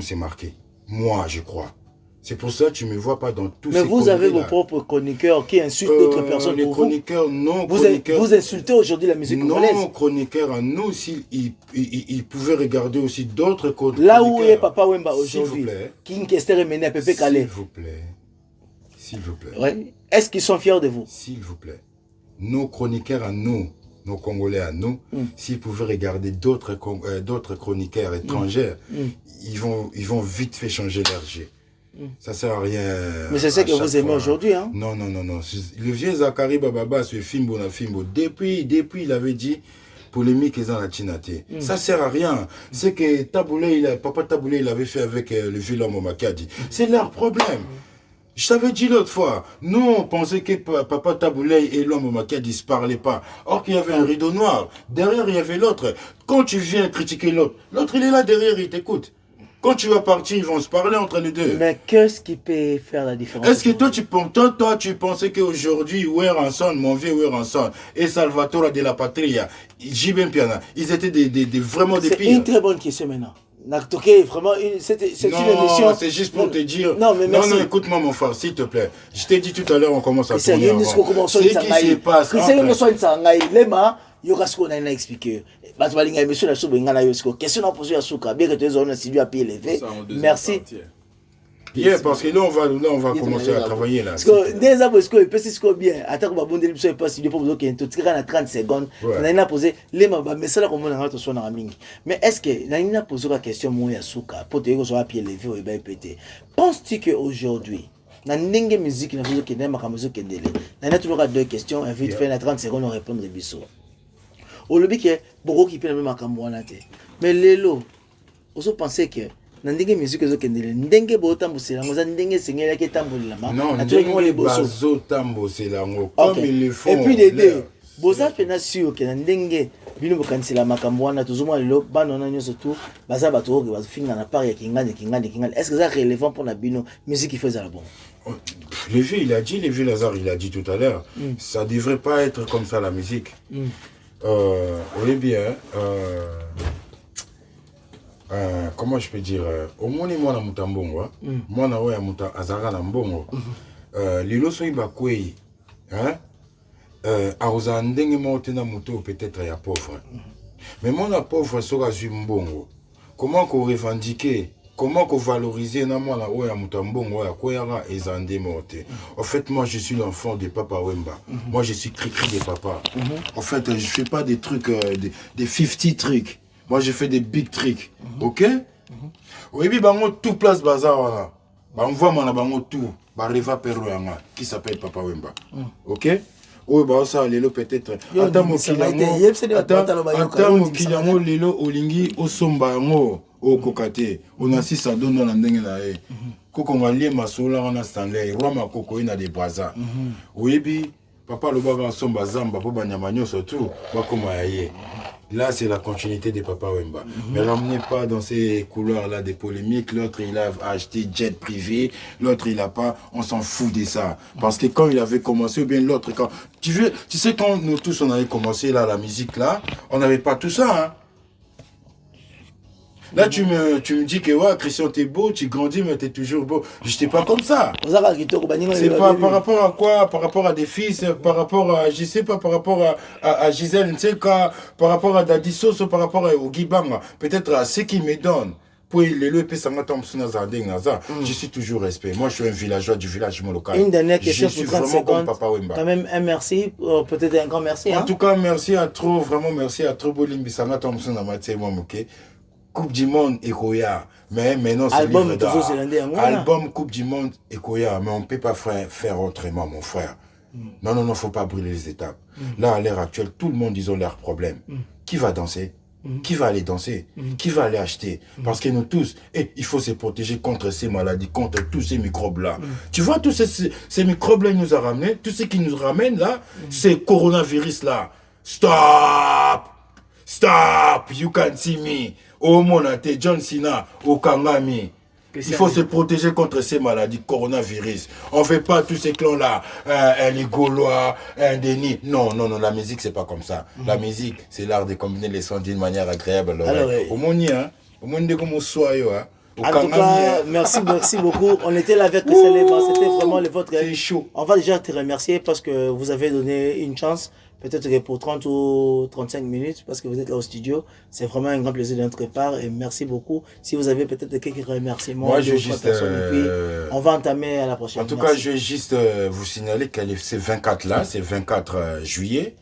c'est marqué. Moi, je crois. C'est pour ça que tu ne me vois pas dans tous ces... Mais vous avez vos propres chroniqueurs qui insultent d'autres personnes. Les chroniqueurs, non. Vous insultez aujourd'hui la musique congolaise. Non, chroniqueurs, à nous, ils pouvaient regarder aussi d'autres chroniqueurs. Là où est Papa Wemba aujourd'hui, King Kester est mené à Pépé Calais. S'il vous plaît. S'il vous plaît. Ouais. Est-ce qu'ils sont fiers de vous? S'il vous plaît. Nos chroniqueurs à nous, nos Congolais à nous, s'ils pouvaient regarder d'autres chroniqueurs étrangers, ils vont vite fait changer leur jeu. Ça sert à rien. Mais c'est ça que vous aimez aujourd'hui, hein? Non. Le vieux Zachary Bababa, ce Fimbo na Fimbo, depuis il avait dit polémique et en la Chinate. Ça sert à rien. C'est que Papa Taboulé, il avait fait avec le vieux Lamo Makadi. C'est leur problème. Je t'avais dit l'autre fois, nous on pensait que Papa Taboulé et l'homme Makadi ne se parlaient pas. Or qu'il y avait un rideau noir. Derrière, il y avait l'autre. Quand tu viens critiquer l'autre, l'autre il est là derrière, il t'écoute. Quand tu vas partir, ils vont se parler entre les deux. Mais qu'est-ce qui peut faire la différence? Est-ce que toi, tu pensais qu'aujourd'hui, Weranson, mon vieux Weranson, et Salvatore de la Patria, Jibem Piana, ils étaient vraiment des pires? C'est une très bonne question maintenant. Vraiment, c'est une émission. C'est juste pour te dire. Non, mais merci. Non, écoute-moi, mon frère, s'il te plaît. Je t'ai dit tout à l'heure, on commence à tourner avant. C'est qui se passe entre... yoka siko na expliquer bato balinga émission na so benga na yo siko question na poser ya suka bien que tu es en studio à pied levé. Merci. Parce que là on va commencer à travailler là. Parce que des arbres siko peut siko bien attends ba bondeli biso pas studio pour que to tika na 30 secondes na ina poser les ma message là comme on a to so na mingi. Mais est-ce que na ina poser la question mo ya suka pour te yo so à pied levé ou ba pété. Penses-tu que aujourd'hui na ndenge musique na biso kende makamuzo kendele. Na ina toujours deux questions invite faire na 30 secondes on répondre biso. Au lobby que beaucoup qui peut même makamwana te mais lelo oso penser que na ndenge musique zo kendele ndenge bota mbusela ngoza ndenge sengela ke tambolela ma na ndenge les bazo tambosela ngo comme ils le font. Et puis les deux boza pena sûr que na ndenge bino bokanisela makamwana tozomwa lelo bana na nyoso tout baza bato ko bafinga na part ya kingane est-ce que ça relevant pour na bino musique qui faisait la bon? Le vieux il a dit, le vieux Lazare il a dit tout à l'heure, ça devrait pas être comme ça la musique. Oui bien, comment je peux dire, au moins moi na mutambongo, moi na oya muta azara na mbongo, lilo so iba kwei, aroza ndenge mo tena muto peut-être ya pauvre. Mais moi na pauvre sera zu mbongo. Comment qu'on revendiquer? Comment qu'on valoriser na moi na oya mutambongo ya kwera ezande mote. En fait moi je suis l'enfant de Papa Wemba. Moi je suis cri-cri de papa. En fait je fais pas des trucs des 50 trucs. Moi je fais des big trucs. OK? Oui bi bango tout place bazar wana. Ba envoie moi na bango tout. Ba reva perro yanga qui s'appelle Papa Wemba. OK? Oui, bah ça, lelo peut-être. Attends, mon kilango, lelo, olingi, osomba yango, o kokate. On a 6 donne dans la ndenge na e. Koko ngalie masola on a Stanley, roi makoko ina de braza. Oui, bi, papa le baba somba zamba, po banyamanyo surtout, bakoma yaye. Là, c'est la continuité de Papa Wemba. Mais ramenez pas dans ces couloirs-là des polémiques. L'autre, il a acheté jet privé. L'autre, il a pas. On s'en fout de ça. Parce que quand il avait commencé, ou bien l'autre, quand... Tu sais, quand nous tous, on avait commencé là, la musique là, on n'avait pas tout ça, hein. Là, tu me dis que ouais, Christian, t'es beau, tu grandis, mais t'es toujours beau. Je n'étais pas comme ça. C'est pas par rapport à quoi? Par rapport à des fils, par rapport à, je sais pas, par rapport à Gisèle Nseka, par rapport à Daddy Soso, par rapport au Gibanga, peut-être à ce qui me donne. Je suis toujours respect. Moi, je suis un villageois du village local. Une dernière question pour 30 secondes. Papa Wemba. Quand même un merci, peut-être un grand merci. En tout cas, merci à trop, vraiment merci à trop. Bolimbisanga Thompson à Mathieu Momoke. Coupe du Monde et Koya. Mais maintenant, c'est livre d'art. Album Coupe du Monde et Koya. Mais on ne peut pas faire autrement, mon frère. Non, il ne faut pas brûler les étapes. Là, à l'heure actuelle, tout le monde, ils ont leurs problèmes. Qui va danser? Qui va aller danser? Qui va aller acheter? Parce que nous tous, il faut se protéger contre ces maladies, contre tous ces microbes-là. Tu vois, tous ces microbes-là, ils nous ont ramenés. Tout ce qui nous ramène là, c'est coronavirus-là. Stop! Stop! You can't see me. Oh monate, John Cena, oh Kangami. Il faut se protéger contre ces maladies, coronavirus. On ne fait pas tous ces clans-là, les Gaulois, un déni. Non, non, non, la musique, c'est pas comme ça. La musique, c'est l'art de combiner les sons d'une manière agréable. Alors, au monde, au monde, comme on soit, en tout cas, merci beaucoup. On était là avec Christian Lema, c'était vraiment le vôtre. C'est chaud. On va déjà te remercier parce que vous avez donné une chance, peut-être que pour 30 ou 35 minutes, parce que vous êtes là au studio. C'est vraiment un grand plaisir de notre part et merci beaucoup. Si vous avez peut-être quelques remerciements, moi, je juste, et puis on va entamer à la prochaine. En tout cas, je vais juste vous signaler que c'est 24 là, c'est 24 juillet.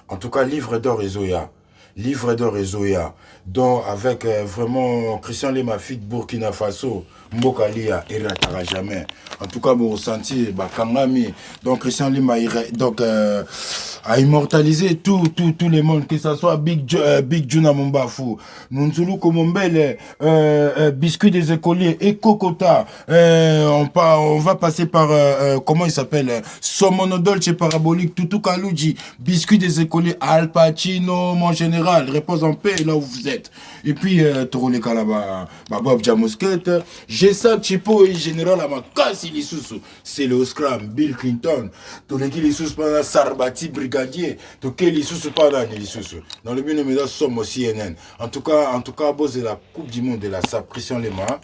En tout cas, Livre d'or et Zoya. Livre d'or et Zoya, dont avec vraiment Christian Lema Fit Burkina Faso, Mbokalia et ratera jamais. En tout cas, mon ressenti, Kangami, donc Christian Lema donc, a immortalisé tous les mondes, que ce soit Big Juna Mombafu, Nunzulu Komombele, Biscuit des écoliers et Kokota. On va passer par, comment il s'appelle, Somono Dolce Parabolique, Tutu Kaluji, Biscuit des écoliers, Al Pacino, mon général, repose en paix là où vous êtes. Et puis, Torole Kalaba, Bob Jamusket, Gessa Chipo et Général Amakasi Lissousou, c'est le Scrum, Bill Clinton, Toleki Lissousou pendant Sarbati Brigadier, Toke Lissousou pendant Lissousou. Dans le but de médaille, sommes au CNN. En tout cas, c'est la Coupe du Monde de la SAP, Christian Lema,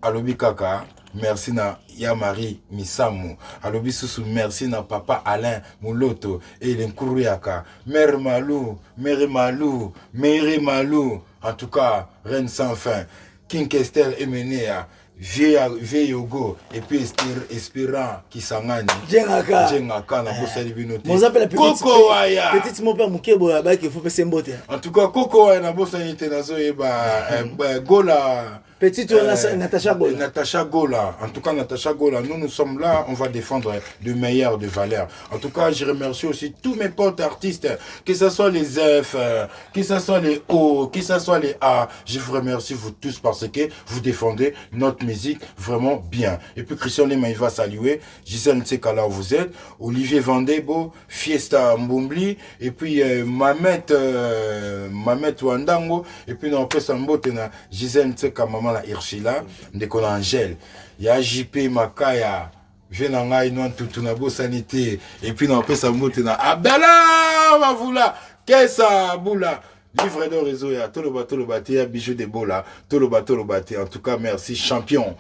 Alobi Kaka. Merci na Yamari Misamu. Alobi Susu, merci na papa Alain Mouloto et l'Enkouriaka. Mère Malou, Mère Malou, Mère Malou. En tout cas, Reine sans fin. King Kestel Emenea. Vieyogo et puis Espérant qui s'engage. Jengaka na Bosali Binote. Coco Waya. Petite mon père Mukebo là-bas qu'il faut passer mbote. En tout cas, Coco Waya na Bosali Tenazo et Gola. Petite Natacha Gola. Natacha Gola. En tout cas, Natacha Gola, nous sommes là, on va défendre le meilleur de valeur. En tout cas, je remercie aussi tous mes potes artistes, que ce soit les F, que ce soit les O, que ce soit les A. Je vous remercie vous tous parce que vous défendez notre musique vraiment bien. Et puis Christian Lema, il va saluer Gisèle Nsekala où vous êtes, Olivier Vandebo, Fiesta Mbumbli, et puis Mamet Wandango, et puis dans Pesambo, Gisèle Nsekala Maman la Hirschila, Ndekona Angèle, il y a JP Makaya, Venanga Inouan Tutunabo Sanité, et puis dans Pesambo, Abdallah Mavoula, Kessa Boula. Livre d'or réseau, Toloba, bijou de Bola, Toloba. En tout cas, merci, champion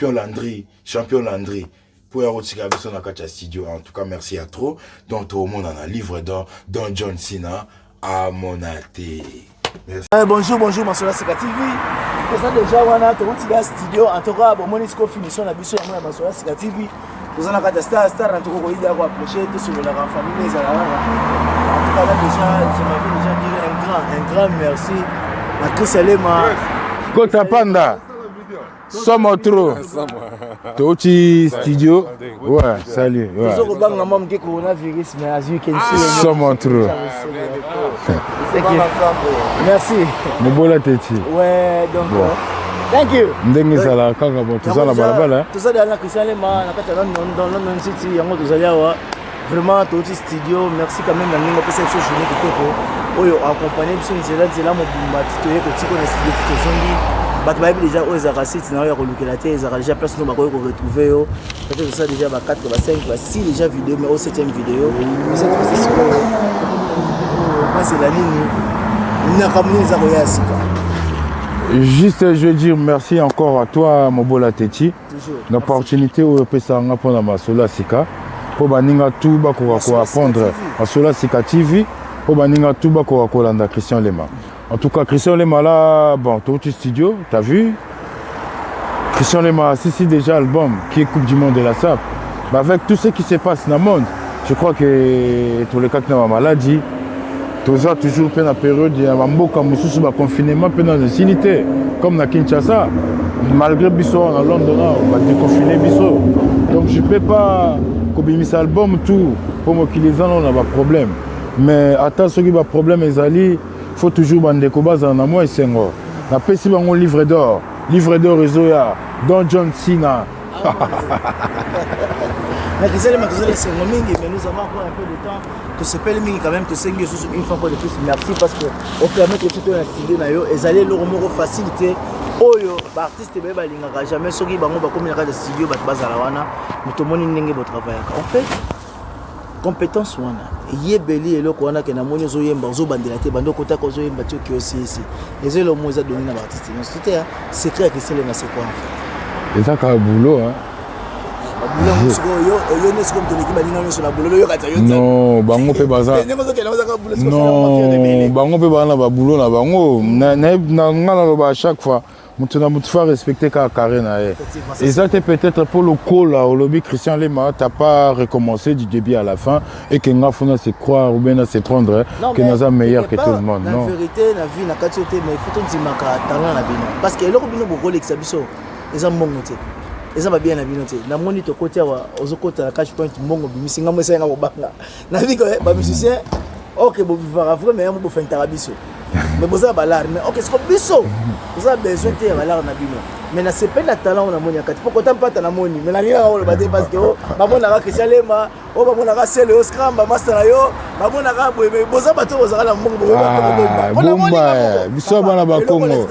Landry. Pour Erotika, on a un studio. En tout cas, merci à trop. Donc, tout le monde en a livre d'or, dont John Cena, à Monaté. Bonjour, Masola Sika TV. C'est ça déjà, on a un studio. En tout cas, bon, on finition la mission à Masola Sika TV. Nous avons un star, en tout cas, il y a approché tout sur la famille, les Alara. En tout cas, là, déjà, je m'avais déjà dit un grand merci à Christian Lema. Kota Panda. Somme trop. Toti studio. Ouais, salut. Ouais. Somme trop. Merci. Mobola Teti. Ouais, donc. Thank you. Ndengi sala kaka bon tout ça la balabala. Tout ça dans Christian Lema, dans London City, yango tozaliawa. Vraiment Toti studio, merci quand même na ningo pesa so journée kitoko. Oyo accompagner biso nzela mobimba titoye kotiko na studio tozongi. Bato bayebi déjà oyo ezalaka site na oyo ya kolukela te ezalaka déjà place no bakoki koretrouve yo. Peut-être ça déjà ba 4, ba 5, ba 6 déjà vidéo mais au 7e vidéo. Mais cette fois c'est moi c'est la ligne. Nakamuni za koya sika. Juste, je veux dire merci encore à toi, Mobola Teti. L'opportunité où on peut s'en apprendre à Masola Sika. Pour baninga tout bas qu'on va apprendre à Sola Sika TV. Pour baninga tout bas qu'on va apprendre Christian Lema. En tout cas, Christian Lema là, bon, tout le studio, t'as vu? Christian Lema a sorti déjà l'album qui est Coupe du Monde de la SAP. Bah, avec tout ce qui se passe dans le monde, je crois que tous les cas qui ont maladie. Tous a toujours fait la période il y a un confinement dans les unités comme à Kinshasa malgré Bisso en Londres on va déconfiner Bisso donc je ne peux pas combiner cet album tout pour moi qu'ils on a pas problème mais attends ceux qui ont problème il faut toujours bander base en moi et c'est moi la PC un livre d'or réseau Don John Cena. Mais nous avons encore un peu de temps. Que ce pelle quand même, que c'est une fois de plus, merci parce qu'on permet que tout le monde et ça allait leur faciliter oyo baartiste be balingaka jamais soki bango bakomi na kati ya studio bato bazala wana motomoni ndenge botravaillaka en fait compétence wana yebeli eloko wana ke namoni ozoyemba ozobandela te bando kotaka ozoyemba ti oki osisi eza elomo eza donné na baartiste nyonso te ya secret ya kiselenga c'est quoi en fait eza kaka boulot non bango mpe baza non bango mpe baza na baboulot na bango nga naloba à chaque fois moto na moto fa respecter kaka carré na ye eza te peut-être pour le kola olobi Christian Lema t'as pas recommencé du début à la fin et que nga fona se croire ou bien na se prendre que naza meilleur que tout le monde non la vérité na vie na kati te mais faut ndimaka talent na bino parce que eloko bino bokolekisa biso eza mbongo te eza ba bien na bino te na moni to côté wa ozokota cash point mbongo bimisi ngamo esenga bobanga na vie que ba musicien OK bo vivra vraiment mo bo fentara biso mais boza balar mais OK c'est biso boza besoin te ya balar na bino mais na c'est pas la talent na moni akati poko tampata na moni mais na nina ko ba te parce que ba mona ka Christian Lema o ba mona ka sele o scrum ba master na yo ba mona ka boye boza bato boza na mbongo bo bomba biso bana ba Congo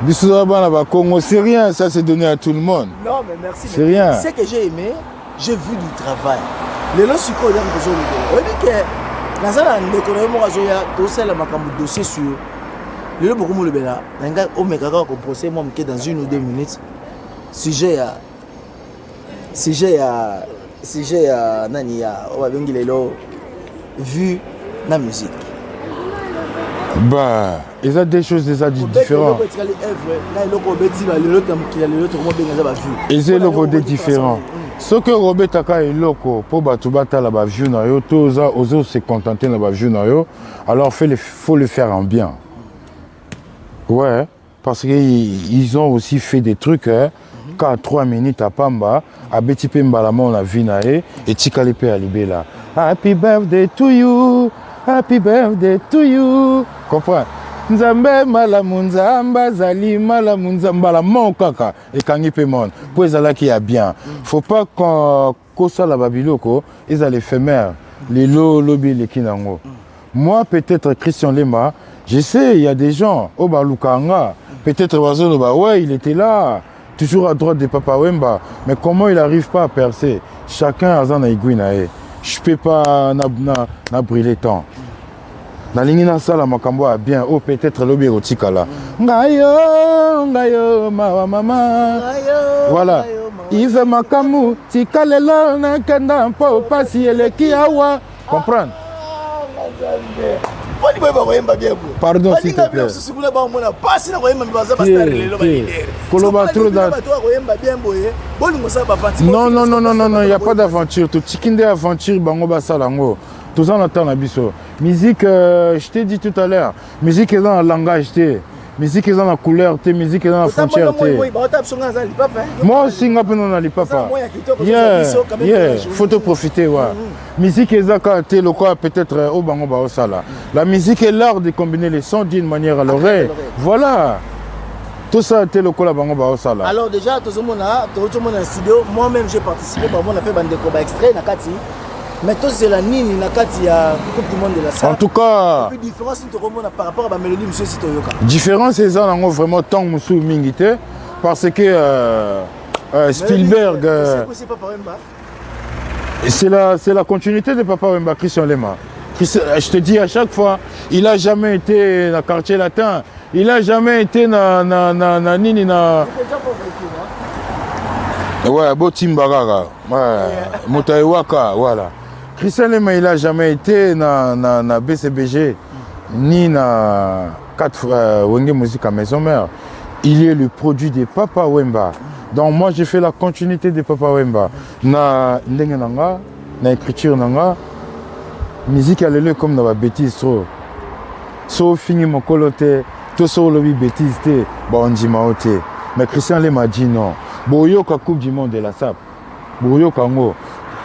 biso bana ba Congo c'est rien ça c'est donné à tout le monde non mais merci c'est rien c'est que j'ai aimé j'ai vu du travail les lots siko ya ko zo le on dit que nazala ndeko na mo azoya to sala makambo dossier sur le beaucoup le bela nanga o mekaka ko procès moi mke dans 1 ou 2 minutes sujet ya nani ya o babengi lelo vu na musique bah il y a des choses déjà différentes et c'est le côté différent ce que Robert Taka est loco pour batubata la bavue na yo toza ozo se contenter na bavue na yo alors faut le faire en bien ouais parce que ils ont aussi fait des trucs qu'à 3 minutes à Pamba à Betty Pembalama on a vu na et Tikalipe à Libela happy birthday to you comprends Nzambe malamunza mbazali malamunza mbala mon kaka et kangi pe mon pour ezala qui a bien faut pas qu'on ça la babiloko ils allaient éphémère les lobby les kinango moi peut-être Christian Lema je sais il y a des gens au balukanga peut-être Wazono bah ouais il était là toujours à droite de Papa Wemba mais comment il arrive pas à percer chacun a son aiguinae je peux pas na brûler temps na lingi na sala makambo a bien o peut-être lobi otikala ngayo mama voilà Yves Makamu tikalelo na kanda mpo pasi eleki awa comprendre pardon s'il te plaît non il y a pas d'aventure tout tikinde aventure bango basalango tout ça on attend na biso musique je t'ai dit tout à l'heure musique est dans le langage musique est dans la couleur musique est dans la frontière moi aussi nga pe non ali papa yeah faut te profiter ouais musique est zaka te le quoi peut-être au bango ba osala la musique est l'art de combiner les sons d'une manière à l'oreille voilà tout ça te le quoi la bango ba osala alors déjà tout le monde en studio moi-même j'ai participé ba mon appel bande ko ba extrait na kati mais tout c'est la nini na kati ya coupe du monde de la salle en tout cas la différence c'est par rapport à la mélodie monsieur Sitoyoka différence c'est ça vraiment tant musu mingité parce que Spielberg c'est la continuité de Papa Wemba Christian Lema je te dis à chaque fois il a jamais été dans quartier latin il a jamais été na nini na ouais Botimbarara ouais Mutaiwaka voilà Christian Lema il a jamais été na BCBG ni na 4 Wenge Musique à Maison Mère. Il est le produit de Papa Wemba. Donc moi j'ai fait la continuité de Papa Wemba. Na ndenge nanga, na écriture nanga, musique alele comme na ba bêtise trop. So fini mon coloté, tout so lobi bêtise té, ba ondima oté. Mais Christian Lema dit non. Boyoka Coupe du Monde de la SAP. Boyoka ngo.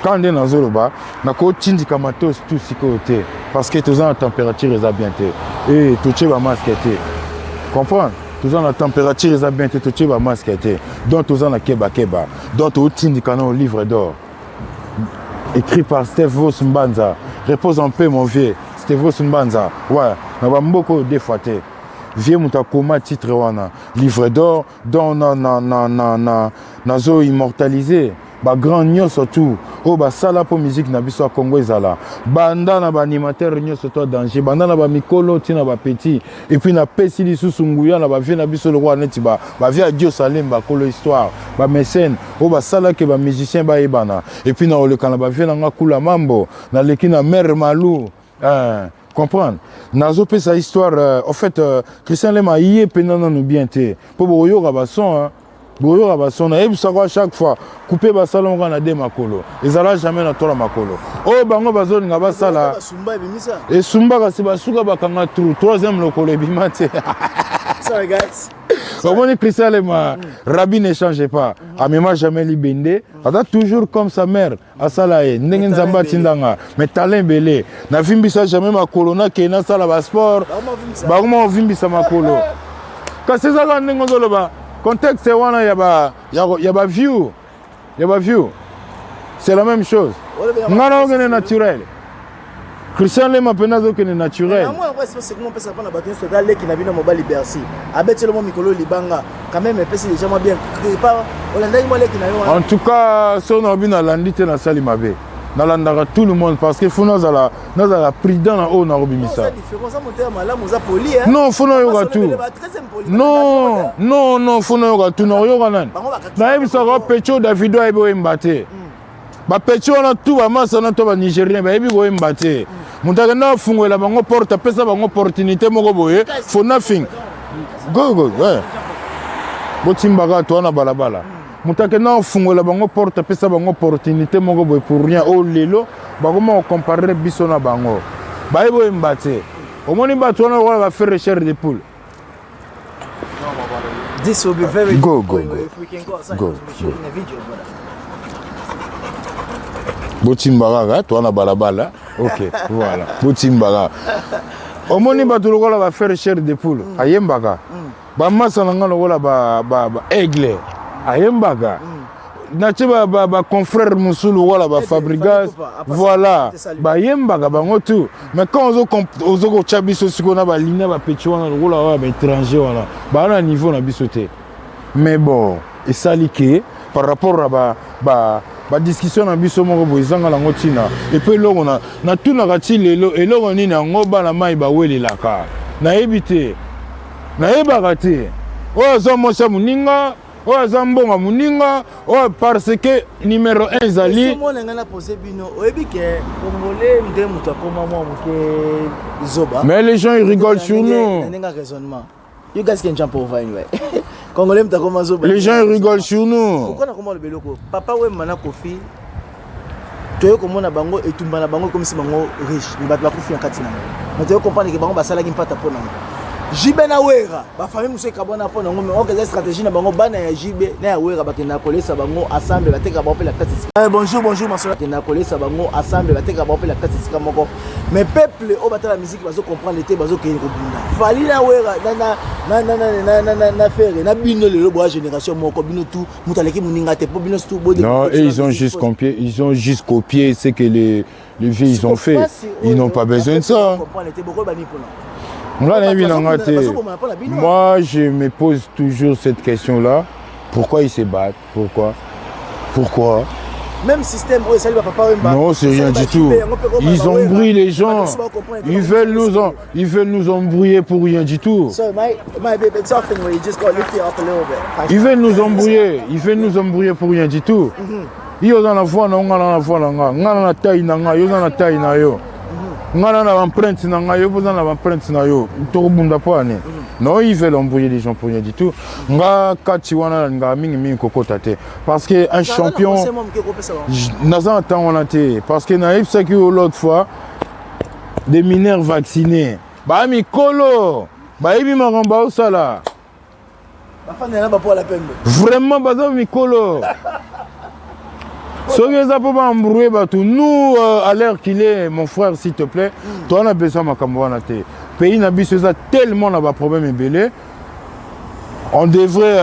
Quand on est dans Zoloba, on a tindika matos tout ce côté parce que tous en température ils a bien été et tout ce va masque été. Comprendre? Tous en température ils a bien été tout ce va masque été. Donc tous en a keba. Donc tout tindika au livre d'or. Écrit par Stevos Mbanza. Repose en paix mon vieux. Stevos Mbanza. Ouais, on va beaucoup défaiter. vie mutakoma titre wana livre d'or donc nazo immortaliser ba grand nyonso tout o ba sala po musique na biso ya Congo ezala banda na ba animateur nyonso to danger banda na ba mikolo tina ba petit et puis na pesi lisusu nguya na ba vie na biso le roi neti ba vie à Dieu Salem ba kolo histoire ba mécène o ba sala ke ba musicien ba ebana et puis na oleka na ba vie na ngakula mambo na leki na mère Malou comprendre nazo pesa histoire en fait Christian Lema yé penana no bien té po boyo ga ba son boyo ga ba son na ebisa kwa chaque fois couper ba salon kana de makolo ezala jamais na tola makolo o bango bazoni nga ba sala et sumba ka se basuka bakanga trou troisième lokolo ebimate sorry guys. Comment Christian Lema, Rabbi ne change pas. Amema jamais libende. Ata toujours comme sa mère. Asalae, nengen zamba tindanga. Mais talent belé. Na vimbisa jamais ma colonna qui na sala ba sport. Ba comment vimbisa ma colo. Quand c'est ça là nengen zoloba. Contexte wana ya ba view. Ya ba view. C'est la même chose. Ngana ogene naturel. Christian Lema penazo que naturel. Moi c'est comment peut ça prendre la bâtisse totale qui n'a vu dans mobile Bercy. Avec le micro libanga quand même pèse déjà bien. Pas Hollanda moi qui n'a. En tout cas, si on a bien landite na sali mabe. Na landara tout le monde parce que faut nous ala prudent na haut na robimisa. C'est différent ça monter malamu za poli hein. Non, faut no yoga tout. Non, faut no yoga tout no yoga nan. Na ebisa ko pecho Davido ebo mbate. Ba pecho na tout ba masa na to ba Nigérien ba ebi go mbate. Mutaka na fungwela bango porte pesa bango opportunité moko boye for nothing. Go ouais. Botimbaga to na balabala. Mutaka na fungwela bango porte pesa bango opportunité moko boye pour rien o lelo ba comment comparer biso na bango. Ba ebo mbate. Omoni ba to na va faire recherche de poule. This will be very go. If we can go outside, we'll shoot in a video, brother. Botimbaga, toi na balabala. Ok, voilà. Botimbaga. Omoni bato lokola va faire recherche de poule. Ayembaga. Ba masa nanga lokola ba aigle. Ayembaga. Nache ba confrère musulu wala ba fabricant. Voilà. Ba yembaga bango tout. Mais quand on zo ko chabiso sikona ba lina ba pechuana lokola ba étranger wala. Ba na niveau na bisoté. Mais bon, et ça liké par rapport à ba discussion na biso moko boizanga la ngotina et puis là on a na tout na kati lelo et là on ina ngoba na mai ba welelaka na ebité na ebagate o zo mosa muninga o zo mbonga muninga o parce que numéro 1 zali mo na ngana poser bino o ebike congolais nde muto akoma mo muke zoba mais les gens ils rigolent sur nous. Nenga raisonnement. You guys can jump over anyway. Congolais muto akoma zoba. Les gens ils rigolent sur nous. Pourquoi na koma le beloko papa we mana kofi toyo komona bango etumba na bango comme si bango riche mais bato bakufi en kati na mais toyo comprendre que bango basala ki mpata pona jibe na wera ba famille muso kabona pona ngome o que stratégie na bango bana ya jibe na ya wera bakenda kolesa bango ensemble bateka ba opela kati bonjour masola bakenda kolesa bango ensemble bateka ba opela kati sika moko mais peuple o batala musique bazo comprendre l'été bazo kende ko bunda fali na wera na faire na bino le bois génération moko bino tout mutaleki muninga te po bino tout bode. Non, et ils ont juste copié ce que les vieux ils ont fait. Ils n'ont pas besoin de ça. Moi, je me pose toujours cette question-là. Pourquoi ils se battent? Pourquoi? Même système, non, c'est rien du tout. Ils embrouillent les gens. Ils veulent nous embrouiller pour rien du tout. Ils veulent nous embrouiller. Ils veulent nous embrouiller pour rien du tout. Ils ont la voix, non, on la voix, on a taille, on a taille, non, ils veulent embrouiller les gens pour rien du tout. Parce qu'un champion, parce que l'autre fois, des mineurs vaccinés. Bah, Mikolo, bah, il m'a remboursé ça là. Vraiment, bah, Mikolo. Nous, à l'heure qu'il est, mon frère, s'il te plaît, toi, on a besoin de ma pays n'a besoin tellement de problèmes belé. On devrait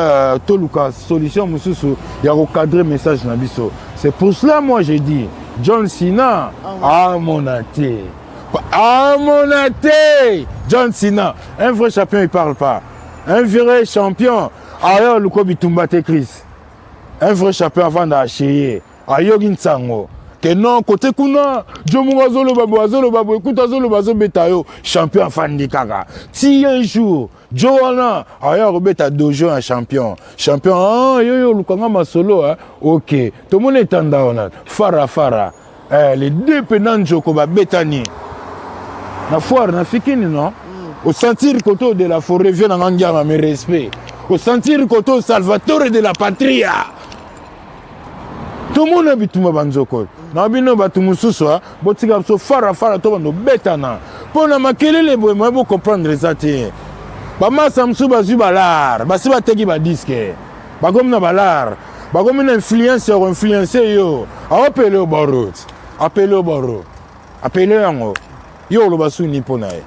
tout le cas solution, il y a recadrer message na biso. C'est pour cela moi j'ai dit John Cena à mon athée. Ah mon athée, John Cena, un vrai champion il parle pas. Un vrai champion, alors le quoi bitumbate Chris. Un vrai champion avant d'acheter. Ayogi Nsango. Que non, côté kuna, Jomo Azolo Babo, écoute Azolo Bazo Betayo, champion fan de Kaka. Si un jour, Joana, ailleurs Beta Dojo un champion. Champion, ah, yo, Lukanga Masolo, hein. Ok. Tout le monde est en down. Fara. Les deux penants Jokoba Betani. Na foire, na fikini, non? Au sentir côté de la forêt, vient en Andiama, mes respects. Au sentir côté Salvatore de la patria. Tout le monde a bitumo banzoko. Na bino batumu suswa, botika so fara to bando betana. Pona makelele boy mo bo comprendre ça te. Ba masamsu bazu balar, ba siba tegi ba disque. Ba gomna balar, ba gomna influencer ou influencer yo. Appelez au barot. Appelez yango. Yo lo basu ni ponae.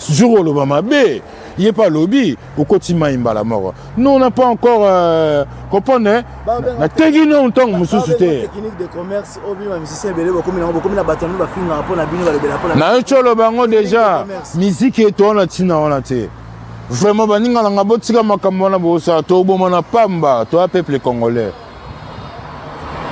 Jour lo ba mabe. Il n'est pas lobby, au quotidien il la mort. Nous on n'a pas encore comprenez. La technique on tong musu sute. Technique de commerce, obi ma musicien belé beaucoup na batanu ba film na pona bino ba le bela pona. Na cholo bango déjà musique et toi na tina on a te. Vraiment baninga la ngabotika makambo na bosa to bomo na pamba to peuple congolais.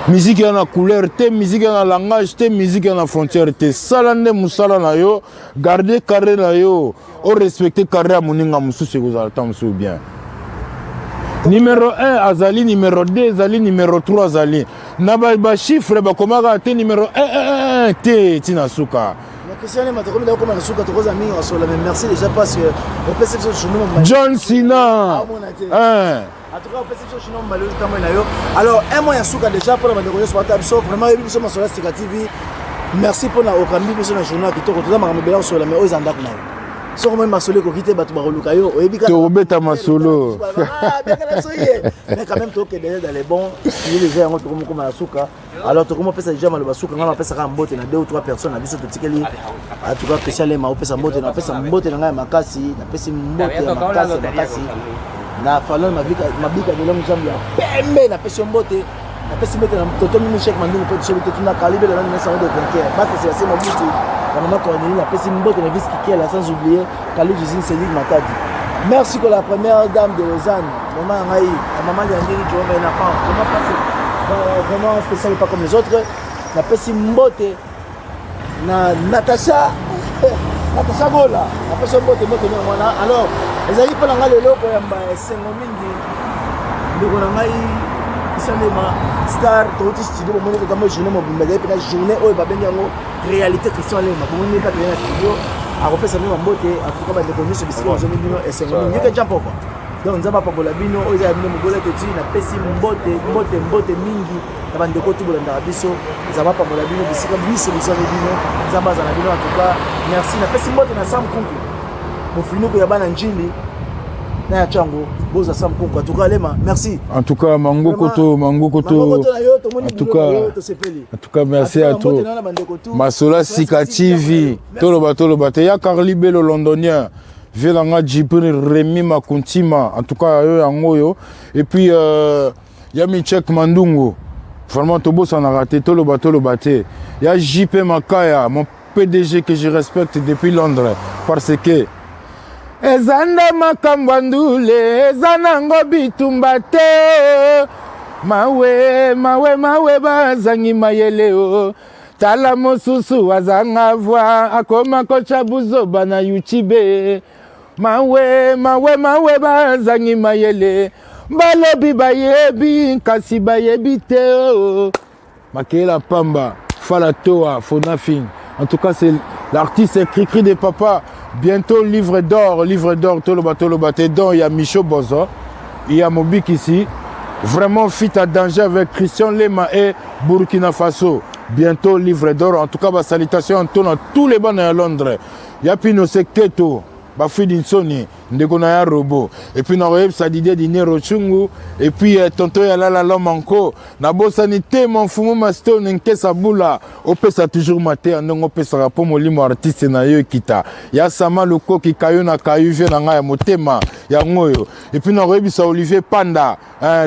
Musique en a couleur, musique en a langage, musique en a frontière, salande musala na yo, garder carré na yo, ou respecter carré à moninga musu se vous attend bien. Numéro 1 Azali, numéro 2 Azali, numéro 3 Azali. Naba chiffre ba komaka te numéro 1 te tinasuka. Merci déjà parce que John Cena. En tout cas, on peut se faire malheureusement. Alors, un mois, il y a Souka déjà pour la découverte sur la table. Vraiment, il y a sur la Sika TV. Merci pour la Okambi, sur la journée qui te retrouve dans ma sur la meilleure Zandak. Si on met ma solo, qui était battu par le Caillou, et bien, tu rebêtes ma solo. Mais quand même, tu es derrière dans les bons. Il y a des gens comme la Souka. Alors, tu commences à faire déjà mal au Souka. On va faire un bot. Il y a 2 ou 3 personnes. On a vu ce petit Kelly. En tout cas, spécialement, on peut faire un bot. On a fait un bot. On a Makasi. On a fait un bot. Makasi. Na falon mabika de longue jambe ya pembe na pesi mbote na pesi mbote na toto mimi Cheikh Mandungu peut chez tuna calibre la nana sa de vainqueur basta c'est mabuti na mama ko na pesi mbote na vice qui là sans oublier Kalou Jizine Céline Matadi. Merci pour la première dame de Lausanne maman ngai maman ya ndiri jo na fa comment passer vraiment spécial pas comme les autres na pesi mbote na Natasha Gola na pesi mbote na mwana alors ezali mpo na ngai lelo koyamba esengo mingi ndeko na ngai isalema star touti studio bomoni kokamba journée mobimba ezali mpe na journée oyo babengi yango réalité Christian Lema bomoni mpe na studio akopesa bino mbote atuka bandeko nyonso bisika ozoni bino esengo mingi yoke jampoko donc nzambe apambola bino oyo ezali bino mobola toti napesi mbote mingi na bandeko tu bolandaka biso nzambe apambola bino bisika biso bizali bino nzambe azala bino en tout cas merci napesi mbote na Sam Kunku mofinuku ya bana njili na ya chango boza Sam Kunku en tout cas Lema merci en tout cas mangokoto en tout cas merci à toi Masola Sika TV toloba te ya Carly Belo londonien Velanga Djibri Rémi Makuntima en tout cas yango et puis ya Michek Mandungu vraiment Tobo s'en a raté toloba te ya JP Makaya mon PDG que je respecte depuis Londres parce que ezanda makambandule ezanango bitumba te mawe bazangi mayele o tala mosusu wazanga vwa akoma kocha buzoba na YouTube mawe bazangi mayele balobi bayebi kasi bayebi te o makela pamba fala toa fonafing. En tout cas, c'est l'artiste Cri des papas. Bientôt, livre d'or, Toloba, dedans, il y a Micho Bozo, il y a Mobik ici. Vraiment fit à danger avec Christian Lema et Burkina Faso. Bientôt, livre d'or. En tout cas, salutations en tournant tous les bancs à Londres. Il y a Pino Seketo. Bafi Dinsoni, Ndegona Robo, et puis Noël Sadidé Dinero Chungu, et puis Tonto Yalala Lomanko, Nabo Sanité, mon fumo masto, Nkesa Boula, Opesa toujours maté, Andong Opesa Rapo Molimo artiste na yo kita, Ya Sama Loko qui Kayona Kayuve Nanga Motema, Yangoyo, et puis Noël Olivier Panda,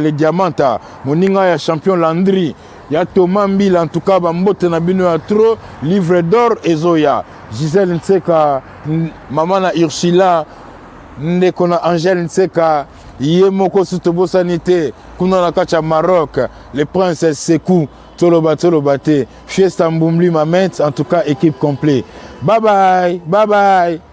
les Diamanta, Moninga ya champion Landry, ya Thomas Mbila en tout cas bambote na bino ya trop livre d'or ezoya Gisèle Nseka maman na Ursula ndeko na Angèle Nseka ye moko sutobo sanité kuna na kacha Maroc le prince Sekou toloba te fiesta Mbumbli Mamet en tout cas équipe complet bye bye